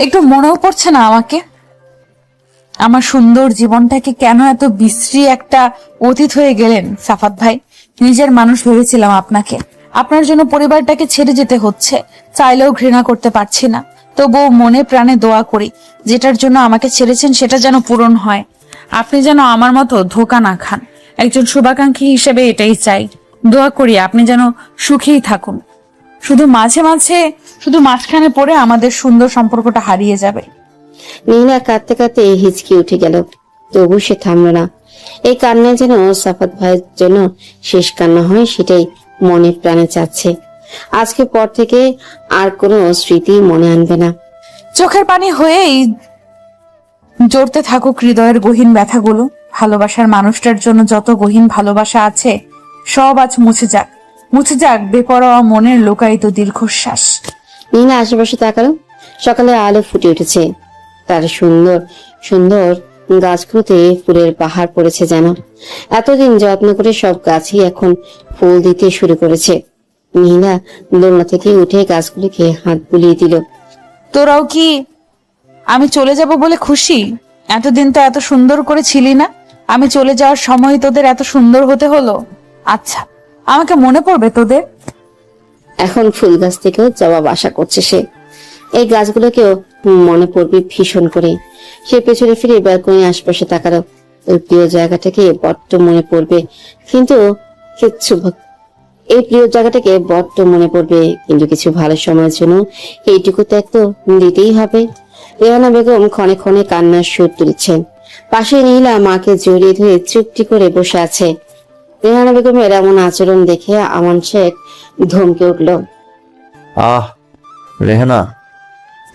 একটু মনেও পড়ছে না আমাকে? আমার সুন্দর জীবনটাকে কেন এত বিশ্রী একটা অতীত হয়ে গেলেন সাফাত ভাই? নিজের মানুষ ভেবেছিলাম আপনাকে। আপনার জন্য পরিবারটাকে ছেড়ে যেতে হচ্ছে, চাইলেও ঘৃণা করতে পারছি না। তবুও মনে প্রাণে দোয়া করি যেটার জন্য আমাকে ছেড়েছেন সেটা যেন পূরণ হয়। আপনি যেন আমার মতো ধোঁকা না খান। একজন শুভাকাঙ্ক্ষী হিসেবে এটাই চাই। দোয়া করি আপনি যেন সুখেই থাকুন। শুধু মাঝখানে পড়ে আমাদের সুন্দর সম্পর্কটা হারিয়ে যাবে। নীলা কাঁদতে কাঁদতে হিচকি উঠে গেল, তবু সে থামল না। এই কান্না যেন সাফাত ভাইয়ের জন্য শেষ কান্না হয়, সেটাই মনে প্রাণে চাচ্ছে। আজকে পর থেকে আর কোনো স্মৃতি মনে আনবে না। চোখের পানি হয়েই জড়তে থাকুক হৃদয়ের গহীন ব্যথাগুলো। ভালোবাসার মানুষটার জন্য যত গহীন ভালোবাসা আছে সব আজ মুছে যাক বেপরোয়া মনের লোকায়িত দীর্ঘশ্বাস। নীলা আশেপাশে তাকালো। সকালে আলো ফুটে উঠেছে। তার সুন্দর সুন্দর গাছগুলোতে ফুলের পাহাড় পড়েছে যেন। এতদিন যত্ন করে সব গাছই এখন ফুল দিতে শুরু করেছে। নীলা দোলনা থেকে উঠে গাছগুলিকে হাত বুলিয়ে দিল। তোরাও কি আমি চলে যাব বলে খুশি? এতদিন তো এত সুন্দর করে ছিলি না। আমি চলে যাওয়ার সময় তোদের এত সুন্দর হতে হলো। আচ্ছা, আমাকে মনে পড়বে তোদের? এখন ফুল গাছ থেকেও জবাব আশা করছে সে। এই গাছগুলোকেও মনে পড়বে ভীষণ করে। সে পেছনে ফিরে ব্যালকনির আশপাশে তাকালো। ওই প্রিয় জায়গাটাকে বড্ড মনে পড়বে, কিন্তু এই প্রিয় জায়গাটাকে বড্ড মনে পড়বে, কিন্তু কিছু ভালো সময়ের জন্য এইটুকু ত্যাগ তো দিতেই হবে। রেহানা বেগম ক্ষণে ক্ষণে কান্নার সুর তুলছেন। পাশে নীলা মাকে জড়িয়ে ধরে চুপটি করে বসে আছে। রেহানা বেগমের এমন আচরণ দেখে আমান শেখ ধমকে উঠল। আহ রেহানা,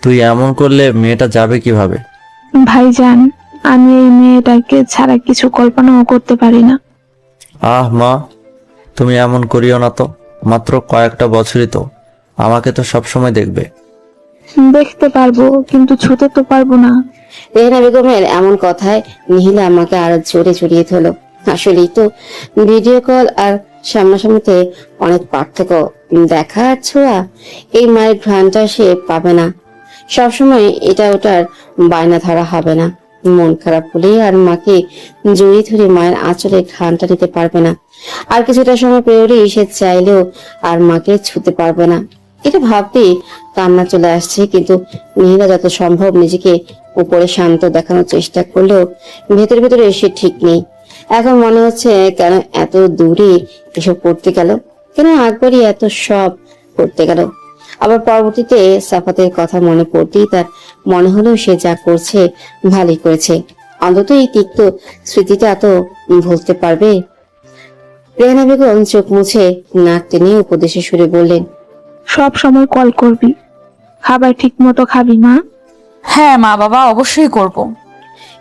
তুই এমন করলে মেয়েটা যাবে কিভাবে? ভাইজান, আমি এই মেয়েটাকে ছাড়া কিছু কল্পনাও করতে পারি না। আহ মা, তুমি এমন করিও না তো। মাত্র কয়েকটা বছরই তো, আমাকে তো সবসময় দেখবে। দেখতে পারবো, কিন্তু ছুতে তো পারবো না। রেহানা বেগমের এমন কথায় নীলা আমাকে আরো জোরে জড়িয়ে ধরলো। আসলেই তো ভিডিও কল আর সামনাসামনিতে অনেক পার্থক্য। দেখা আর ছোঁয়া, এই মায়ের ঘ্রাণটা সে পাবে না। সবসময় এটা ওটার বায়না ধরা হবে না। মন খারাপ হলে আর মাকে জড়িয়ে ধরে মায়ের আঁচলে ঘ্রাণটা নিতে পারবে না। আর কিছুটা সময় পেরোলেই সে চাইলেও আর মাকে ছুতে পারবে না। এটা ভাবতেই কান্না চলে আসছে, কিন্তু নীলা যত সম্ভব নিজেকে উপরে শান্ত দেখানোর চেষ্টা করলেও ভেতরে ভেতরে সে ঠিক নেই। এখন মনে হচ্ছে কেন এত দূরে এসব করতে গেল, কেন একবারই এত সব করতে গেল। আবার পরবর্তীতে সাফাতের কথা মনে পড়তেই তার মনে হলো সে যা করছে ভালোই করেছে। অন্তত এই তিক্ত স্মৃতিটা তো ভুলতে পারবে। রেহানা বেগম চোখ মুছে নাক টেনে উপদেশে সুরে বললেন, সব সময় কল করবি, খাবার ঠিক মতো খাবি মা। হ্যাঁ মা বাবা, অবশ্যই করব।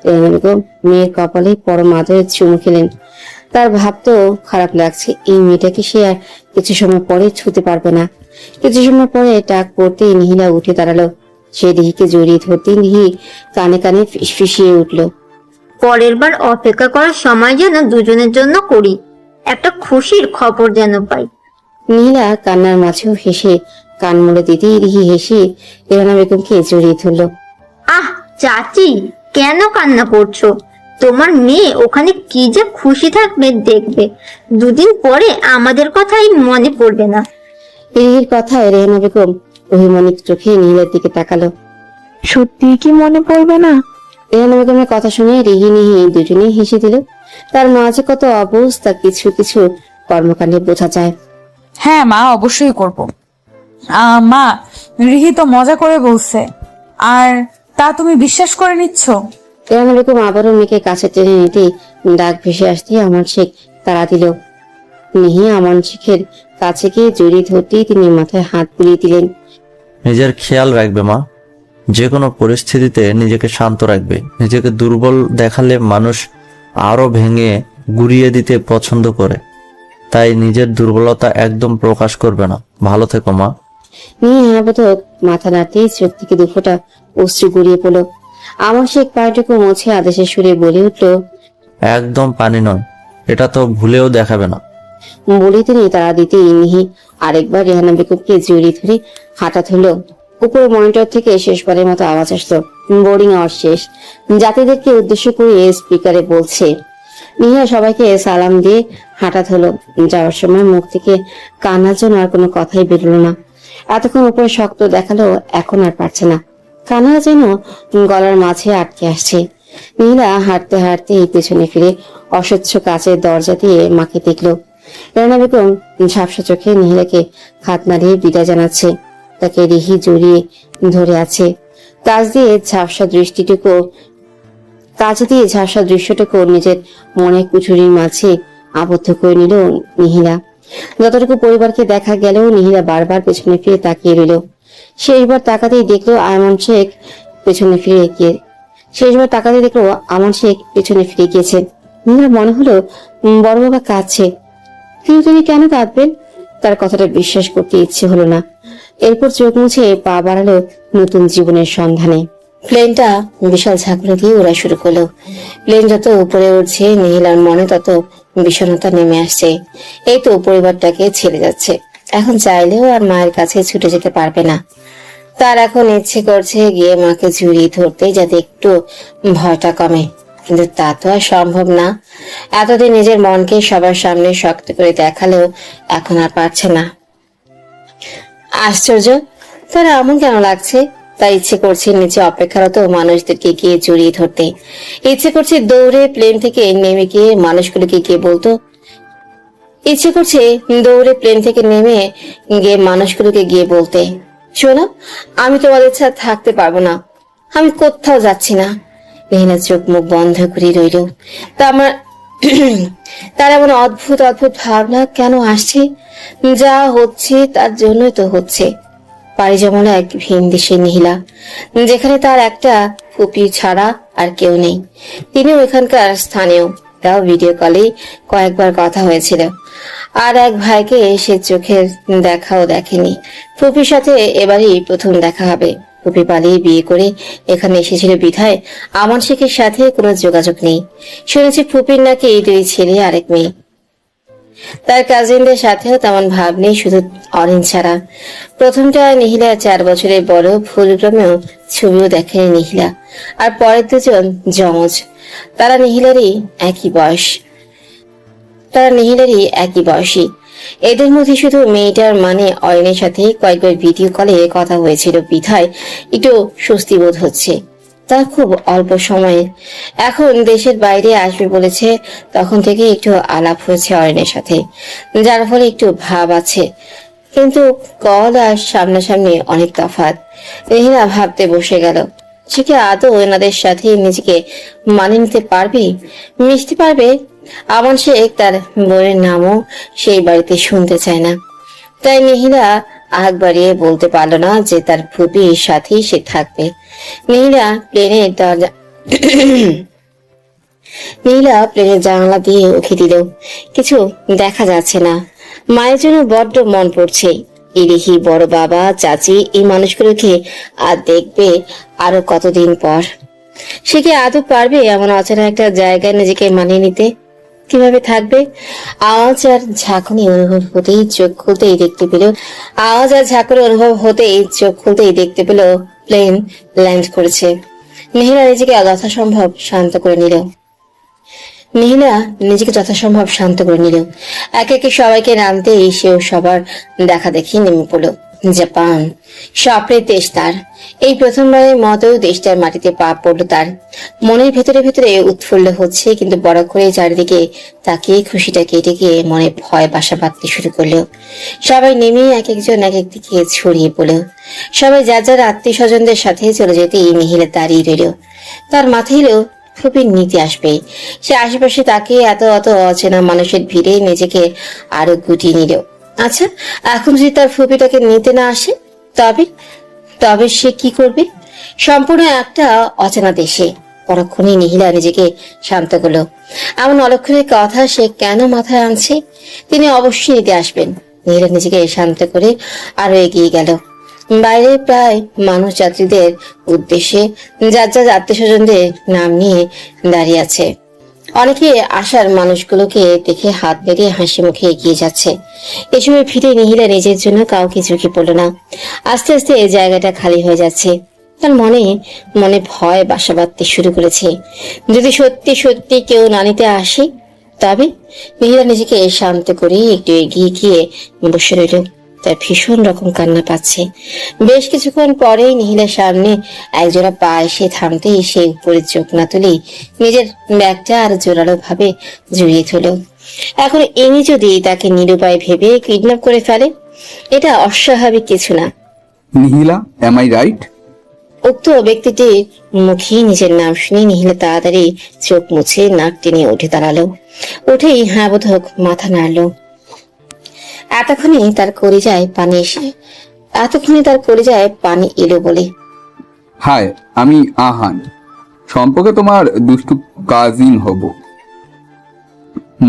রেহানা বেগম মেয়ের কপালে পরম আদরে চুমু খেলেন। তার ভাবতেও খারাপ লাগছে, এই মেয়েটাকে সে আর কিছু সময় পরে ছুতে পারবে না। কিছু সময় পরে ডাক পড়তেই নিহিলা উঠে দাঁড়ালো। সে রিহিকে জড়িয়ে ধরতেই নিহি কানে কানে ফিসফিসিয়ে উঠল, পরের বার অপেক্ষা করার সময় যেন দুজনের জন্য করি, একটা খুশির খবর যেন পাই। নীলা কান্নার মাঝেও হেসে কান মুড়ে দিতেই রিহি হেসে রেহানা বেগমকে জড়িয়ে ধরল। আহ চাচি, কেন কান্না করছো? তোমার মেয়ে ওখানে কি যে খুশি থাকবে দেখবে, দুদিন পরে আমাদের কথাই মনে পড়বে না। রিহির কথায় রেহানা বেগম অভিমানিত চোখে নীলার দিকে তাকালো। সত্যি কি মনে পড়বে না? রেহানা বেগমের কথা শুনে রিহি নিহি দুজনেই হেসে দিল। তার মাঝে কত অবস্থা কিছু কিছু কর্মকাণ্ডে বোঝা যায়। হ্যাঁ মা, অবশ্যই করব। মা, রিহি তো মজা করে বলছে, আর তা তুমি বিশ্বাস করে নিচ্ছ? রেহানা বেগম আবারও মেয়েকে কাছে টেনে নিতেই ডাক ভেসে আসতেই আমান শেখ তাড়া দিল। নিহি আমান শেখের কাছে গিয়ে জড়িয়ে ধরতেই তিনি মাথায় হাত বুলিয়ে দিলেন। নিজের খেয়াল রাখবে মা, যে কোনো পরিস্থিতিতে নিজেকে শান্ত রাখবে। নিজেকে দুর্বল দেখালে মানুষ আরো ভেঙে গুড়িয়ে দিতে পছন্দ করে, তাই নিজের দুর্বলতা একদম প্রকাশ করবে না। ভালো থেকো মা। নিহি হাবতক মাথা নাড়তেই চোখ থেকে দুফোঁটা অশ্রু গড়িয়ে পড়ল। আমার শেখ পায়েটুকু মুছে আদেশের সুরে বলে উঠল, একদম পানি নয়, এটা তো ভুলেও দেখাবে না। বলে তিনি তারা দিতেই নিহি আরেকবার রেহানা বেগমকে জড়িয়ে ধরে হাঁটা ধরল। উপরে মনিটর থেকে শেষবারের মতো আওয়াজ আসতো, বোর্ডিং আওয়ার শেষ। যাত্রীদেরকে উদ্দেশ্য করে স্পিকারে বলছে। নিহা সবাইকে সালাম দিয়ে হাঁটা ধরল। যাওয়ার সময় মুখ থেকে কান্নার জন্য আর কোনো কথাই বেরোলো না। এতক্ষণ উপরে শক্ত দেখালো, এখন আর পারছে না। কান্না যেন গলার মাঝে আটকে আসছে। নীলা হাঁটতে হাঁটতে পেছনে ফিরে অস্বচ্ছ কাচের দরজা দিয়ে মাকে দেখলো। রেহানা বেগম ঝাপসা চোখে নীলাকে হাত নাড়িয়ে বিদায় জানাচ্ছে। তাকে রিহি জড়িয়ে ধরে আছে। কাছ দিয়ে ঝাপসা দৃশ্যটুকু নিজের মনে কুঠুরির মাঝে আবদ্ধ করে নিল নিহিলা। যতটুকু পরিবারকে দেখা গেলেও নিহিলা বারবার পেছনে ফিরে তাকিয়ে রইল। শেষবার তাকাতেই দেখলো আমান শেখ পেছনে ফিরে গিয়েছে। নিহিলা মনে হলো বড় বাবা কাঁদছে, কিন্তু তিনি কেন কাঁদবেন? তার কথাটা বিশ্বাস করতে ইচ্ছে হলো না। এরপর চোখ মুছে পা বাড়ালো নতুন জীবনের সন্ধানে। প্লেনটা বিশাল ঝাঁকুনি দিয়ে উড়া শুরু করলো। প্লেন যত উপরে উঠছে নিহিলার মনে তত বিষণ্ণতা নেমে আসছে। এই তো পরিবারটাকে ছেড়ে যাচ্ছে, এখন চাইলেও আর মায়ের কাছে ছুটে যেতে পারবে না। তার এখন ইচ্ছে করছে গিয়ে মাকে জড়িয়ে ধরতে, যাতে একটু ভয়টা কমে, কিন্তু তা তো আর সম্ভব না। এতদিন নিজের মনকে সবার সামনে শক্ত করে দেখালেও এখন আর পারছে না। আশ্চর্য, তারা এমন কেন লাগছে? তার ইচ্ছে করছে নিচে অপেক্ষারত মানুষদেরকে গিয়ে জড়িয়ে ধরতে। ইচ্ছে করছে দৌড়ে প্লেন থেকে নেমে গিয়ে মানুষগুলোকে গিয়ে বলতো, ইচ্ছে করছে দৌড়ে প্লেন থেকে নেমে গিয়ে মানুষগুলোকে গিয়ে বলতে, শোনো, আমি তোমাদের ছাড়া থাকতে পারবো না, আমি কোথাও যাচ্ছি না। মেহিনা চোখ মুখ বন্ধ করে রইল। তার এমন অদ্ভুত অদ্ভুত ভাবনা কেন আসছে? যা হচ্ছে তার জন্যই তো হচ্ছে। পাড়ি জমানো এক ভিন দেশের নিহিলা, যেখানে তার একটা ফুপি ছাড়া আর কেউ নেই। তিনিও এখানকার স্থানীয়, তাও ভিডিও কলে কয়েকবার কথা হয়েছিল। আর এক ভাইকে সে চোখের দেখাও দেখেনি। ফুপির সাথে এবারই প্রথম দেখা হবে। ফুপি পালিয়ে বিয়ে করে এখানে এসেছিল বিধায় আমান শেখের সাথে কোনো যোগাযোগ নেই। শুনেছি ফুপির নাকি 2 ছেলে আরেক মেয়ে। তার কাজিনদের সাথেও তেমন ভাব নেই, শুধু অরিন ছাড়া। প্রথমটা নিহিলা 4 বছরের বড়, ভুলক্রমেও ছবিও দেখেনি নিহিলা। আর পরের দুজন যমজ, তারা নিহিলারই একই বয়সী। এদের মধ্যে শুধু মেয়েটার মানে অরিনের সাথে কয়েকবার ভিডিও কলে কথা হয়েছিল বিধায় একটু স্বস্তি বোধ হচ্ছে। তা খুব অল্প সময়ে। এখন দেশের বাইরে আসবে বলেছে, তখন থেকে একটু আলাপ হয়েছে অরিনের সাথে, যার ফলে একটু ভাব আছে। কিন্তু কল আর সামনাসামনি অনেক তফাৎ। রেহিনা ভাবতে বসে গেল, সে কি আদৌ এনাদের সাথে নিজেকে মানিয়ে নিতে পারবে, মিশতে পারবে? আমান শেখ তার বইয়ের নামও সেই বাড়িতে শুনতে চায় না। তাই নিহিলা আগ বাড়িয়ে বলতে পারলো না যে তার ফুপির সাথেই সে থাকবে। নীলা প্লেনের জানালা দিয়ে উঠে দিল। কিছু দেখা যাচ্ছে না। মায়ের জন্য বড্ড মন পড়ছে। ইরিহি, বড় বাবা, চাচি, এই মানুষগুলোকে আর দেখবে আরো কতদিন পর। সে কি আদৌ পারবে এমন অচেনা একটা জায়গায় নিজেকে মানিয়ে নিতে? কিভাবে থাকবে? আওয়াজ আর ঝাঁকুনি অনুভব হতেই চোখ খুলতেই দেখতে পেল প্লেন ল্যান্ড করেছে। নিহিলা নিজেকে যথাসম্ভব শান্ত করে নিল। একে একে সবাইকে নামতেই সেও সবার দেখা দেখি নেমে পড়ল। জাপান, স্বপ্নের দেশ তার। এই প্রথমবারের মতো দেশটার মাটিতে পা পড়ল তার। মনের ভেতরে ভেতরে উৎফুল্ল হচ্ছে, কিন্তু বড় করে চারিদিকে তাকিয়ে খুশিটা কেটে গিয়ে মনে ভয় বাসা বাঁধতে শুরু করলো। সবাই নেমে এক একজন এক এক দিকে ছড়িয়ে পড়ল। সবাই যার যার আত্মীয় স্বজনদের সাথে চলে যেতেই নিহিলা দাঁড়িয়ে রইল। তার মাথায় এলো ফুপির নিতে আসবে। সে আশেপাশে তাকিয়ে এত অচেনা মানুষের ভিড়ে নিজেকে আরো গুটিয়ে নিল। আচ্ছা, এখন যদি তার ফুপিটাকে নিতে না আসে, তবে সে কি করবে? সম্পূর্ণ একটা অচেনা দেশে। পরক্ষণে নিহিলা নিজেকে শান্ত করলো। এমন অলক্ষণের কথা সে কেন মাথায় আনছে? তিনি অবশ্যই নিতে আসবেন। নিহিলা নিজেকে শান্ত করে আরো এগিয়ে গেল। বাইরে প্রায় মানুষ যাত্রীদের উদ্দেশ্যে যার যার আত্মীয় স্বজনদের নাম নিয়ে দাঁড়িয়ে আছে। অনেকে আসার মানুষগুলোকে দেখে হাত বেরিয়ে হাসি মুখে এগিয়ে যাচ্ছে। এই সময় ফিরে নিহিলা নিজের জন্য কাউকে ঝুঁকি পড়ল না। আস্তে আস্তে এই জায়গাটা খালি হয়ে যাচ্ছে। তার মনে ভয় বাসা বাঁধতে শুরু করেছে। যদি সত্যি সত্যি কেউ না নিতে আসে, তবে নিহিলা নিজেকে শান্ত করে একটু এগিয়ে গিয়ে বসে রইল। তার ভীষণ রকম কান্না পাচ্ছে। বেশ কিছুক্ষণ পরেই নিহিলার সামনে একজোড়া পা এসে থামতেই সে উপরে চোখ না তুলেই নিজের ব্যাগটা আর জোরালো ভাবে জড়িয়ে ধরল। এখন ইনি যদি তাকে নিরুপায় ভেবে কিডন্যাপ করে ফেলে, এটা অস্বাভাবিক কিছু না। নিহিলা, এম আই রাইট? উক্ত ব্যক্তিটির মুখে নিজের নাম শুনে নিহিলা তাড়াতাড়ি চোখ মুছে নাক টেনে উঠে দাঁড়ালো। উঠেই হ্যাঁ বোধক মাথা নাড়ল। এতক্ষণে তার কলিজায় পানি এলো বলে। হাই, আমি আহান। সম্পর্কে তোমার দুষ্টু কাজিন হব,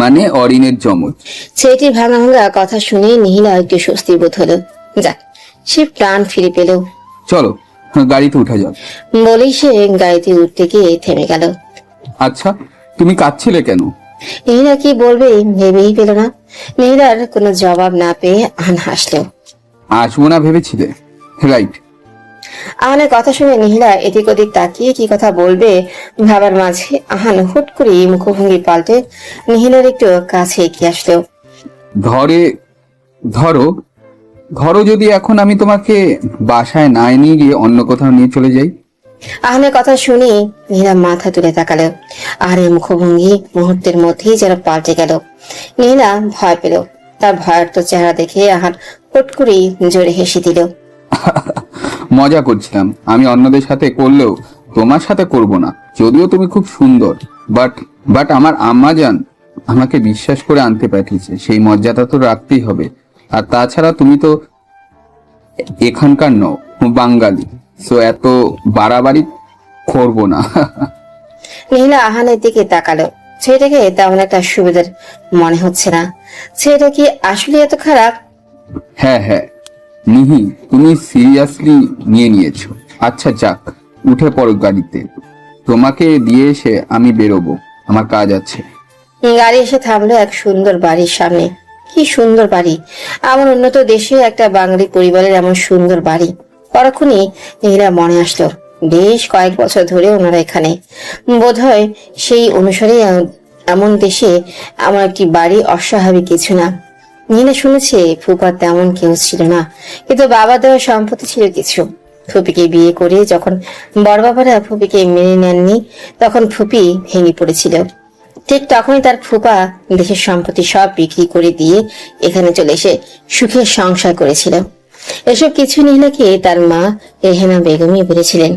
মানে অরিনের যমজ। ছেলেটির ভাঙা ভাঙা কথা শুনে নিহিলা একটু স্বস্তি বোধ হলো। যাক, সে প্রাণ ফিরে পেল। চলো গাড়িতে উঠা যাক। বলেই সে গাড়িতে উঠতে গিয়ে থেমে গেল। আচ্ছা, তুমি কাঁদছিলে কেন? নিহিলা কি বলবে ভেবেই পেল না। নিহিলার কোনো জবাব না পেয়ে আহান হাসলো। আসবো না ভেবেছিলে? রাইট। আহানের কথা শুনে নিহিলা এদিক ওদিক তাকিয়ে কি কথা বলবে ভাবার মাঝে আহান হুট করে মুখভঙ্গি পাল্টে নিহিলার একটু কাছে এগিয়ে আসলো। ধরো ধরো যদি এখন আমি তোমাকে বাসায় না নিয়ে গিয়ে অন্য কোথাও নিয়ে চলে যাই। আহানের কথা শুনে নীলা মাথা তুলে তাকালো। আহানের মুখভঙ্গি মুহূর্তের মধ্যেই যেন পাল্টে গেল। নীলা ভয় পেল। তার ভয়ার্ত চেহারা দেখে আহান হুট করেই জোরে হেসে দিল। মজা করছিলাম, আমি অন্যদের সাথে করলেও তোমার সাথে করব না। যদিও তুমি খুব সুন্দর, বাট আমার আম্মা জান আমাকে বিশ্বাস করে আনতে পাঠিয়েছে, সেই মর্যাদা তো রাখতেই হবে। আর তাছাড়া তুমি তো এখানকার নও, বাঙালি, সো এত বাড়াবাড়ি করবো না। নীলা আহানের দিকে তাকালো। ছেলেটাকে তেমন একটা সুবিধার মনে হচ্ছে না। ছেলেটা কি আসলে এত খারাপ? হ্যাঁ নিহি, তুমি সিরিয়াসলি নিয়ে নিয়েছো। আচ্ছা যাক, উঠে পড়ো গাড়িতে। তোমাকে দিয়ে এসে আমি বেরোবো, আমার কাজ আছে। গাড়ি এসে থামলো এক সুন্দর বাড়ির সামনে। কি সুন্দর বাড়ি! আমার উন্নত দেশে একটা বাঙালি পরিবারের এমন সুন্দর বাড়ি। পরক্ষণে নীলা মনে আসলো, বেশ কয়েক বছর ধরে ওনারা এখানে। বোধহয় সেই অনুসারে এমন দেশে আমার একটি বাড়ি অস্বাভাবিক কিছু না। নীলা শুনেছে ফুপার তেমন কেউ ছিল না, কিন্তু বাবা দেওয়া সম্পত্তি ছিল কিছু। ফুপিকে বিয়ে করে যখন বড় বাবারা ফুপিকে মেনে নেননি, তখন ফুপি ভেঙে পড়েছিল। ঠিক তখনই তার ফুপা দেশের সম্পত্তি সব বিক্রি করে দিয়ে এখানে চলে এসে সুখের সংসার করেছিল। এসব কিছু নীলাকে তার মা রেহেনা বেগমই বলেছিলেন।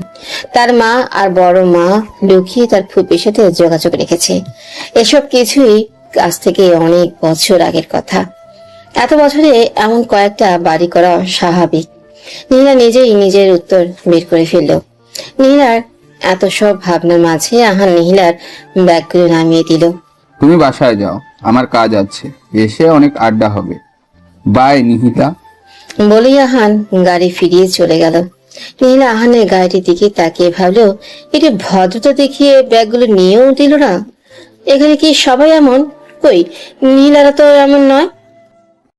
তার মা আর বড় মা লুকিয়ে তার ফুপির সাথে যোগাযোগ রেখেছে। এসব কিছুই আজ থেকে অনেক বছর আগের কথা। এত বছরে এমন কয়েকটা বাড়ি করা স্বাভাবিক। নীলা নিজেই নিজের উত্তর বের করে ফেলল। নীলার এত সব ভাবনার মাঝে আহান নীলার ব্যাগগুলো নামিয়ে দিল। তুমি বাসায় যাও, আমার কাজ আছে, এসে অনেক আড্ডা হবে। বাই নিহিতা। বলেই আহান গাড়ি ফিরিয়ে চলে গেল। নীলা আহানের গাড়িটির দিকে তাকিয়ে ভাবলো, একটু ভদ্রতা দেখিয়ে ব্যাগগুলো নিয়েও দিল না। এখানে কি সবাই এমন? কই, নীলারা তো এমন নয়।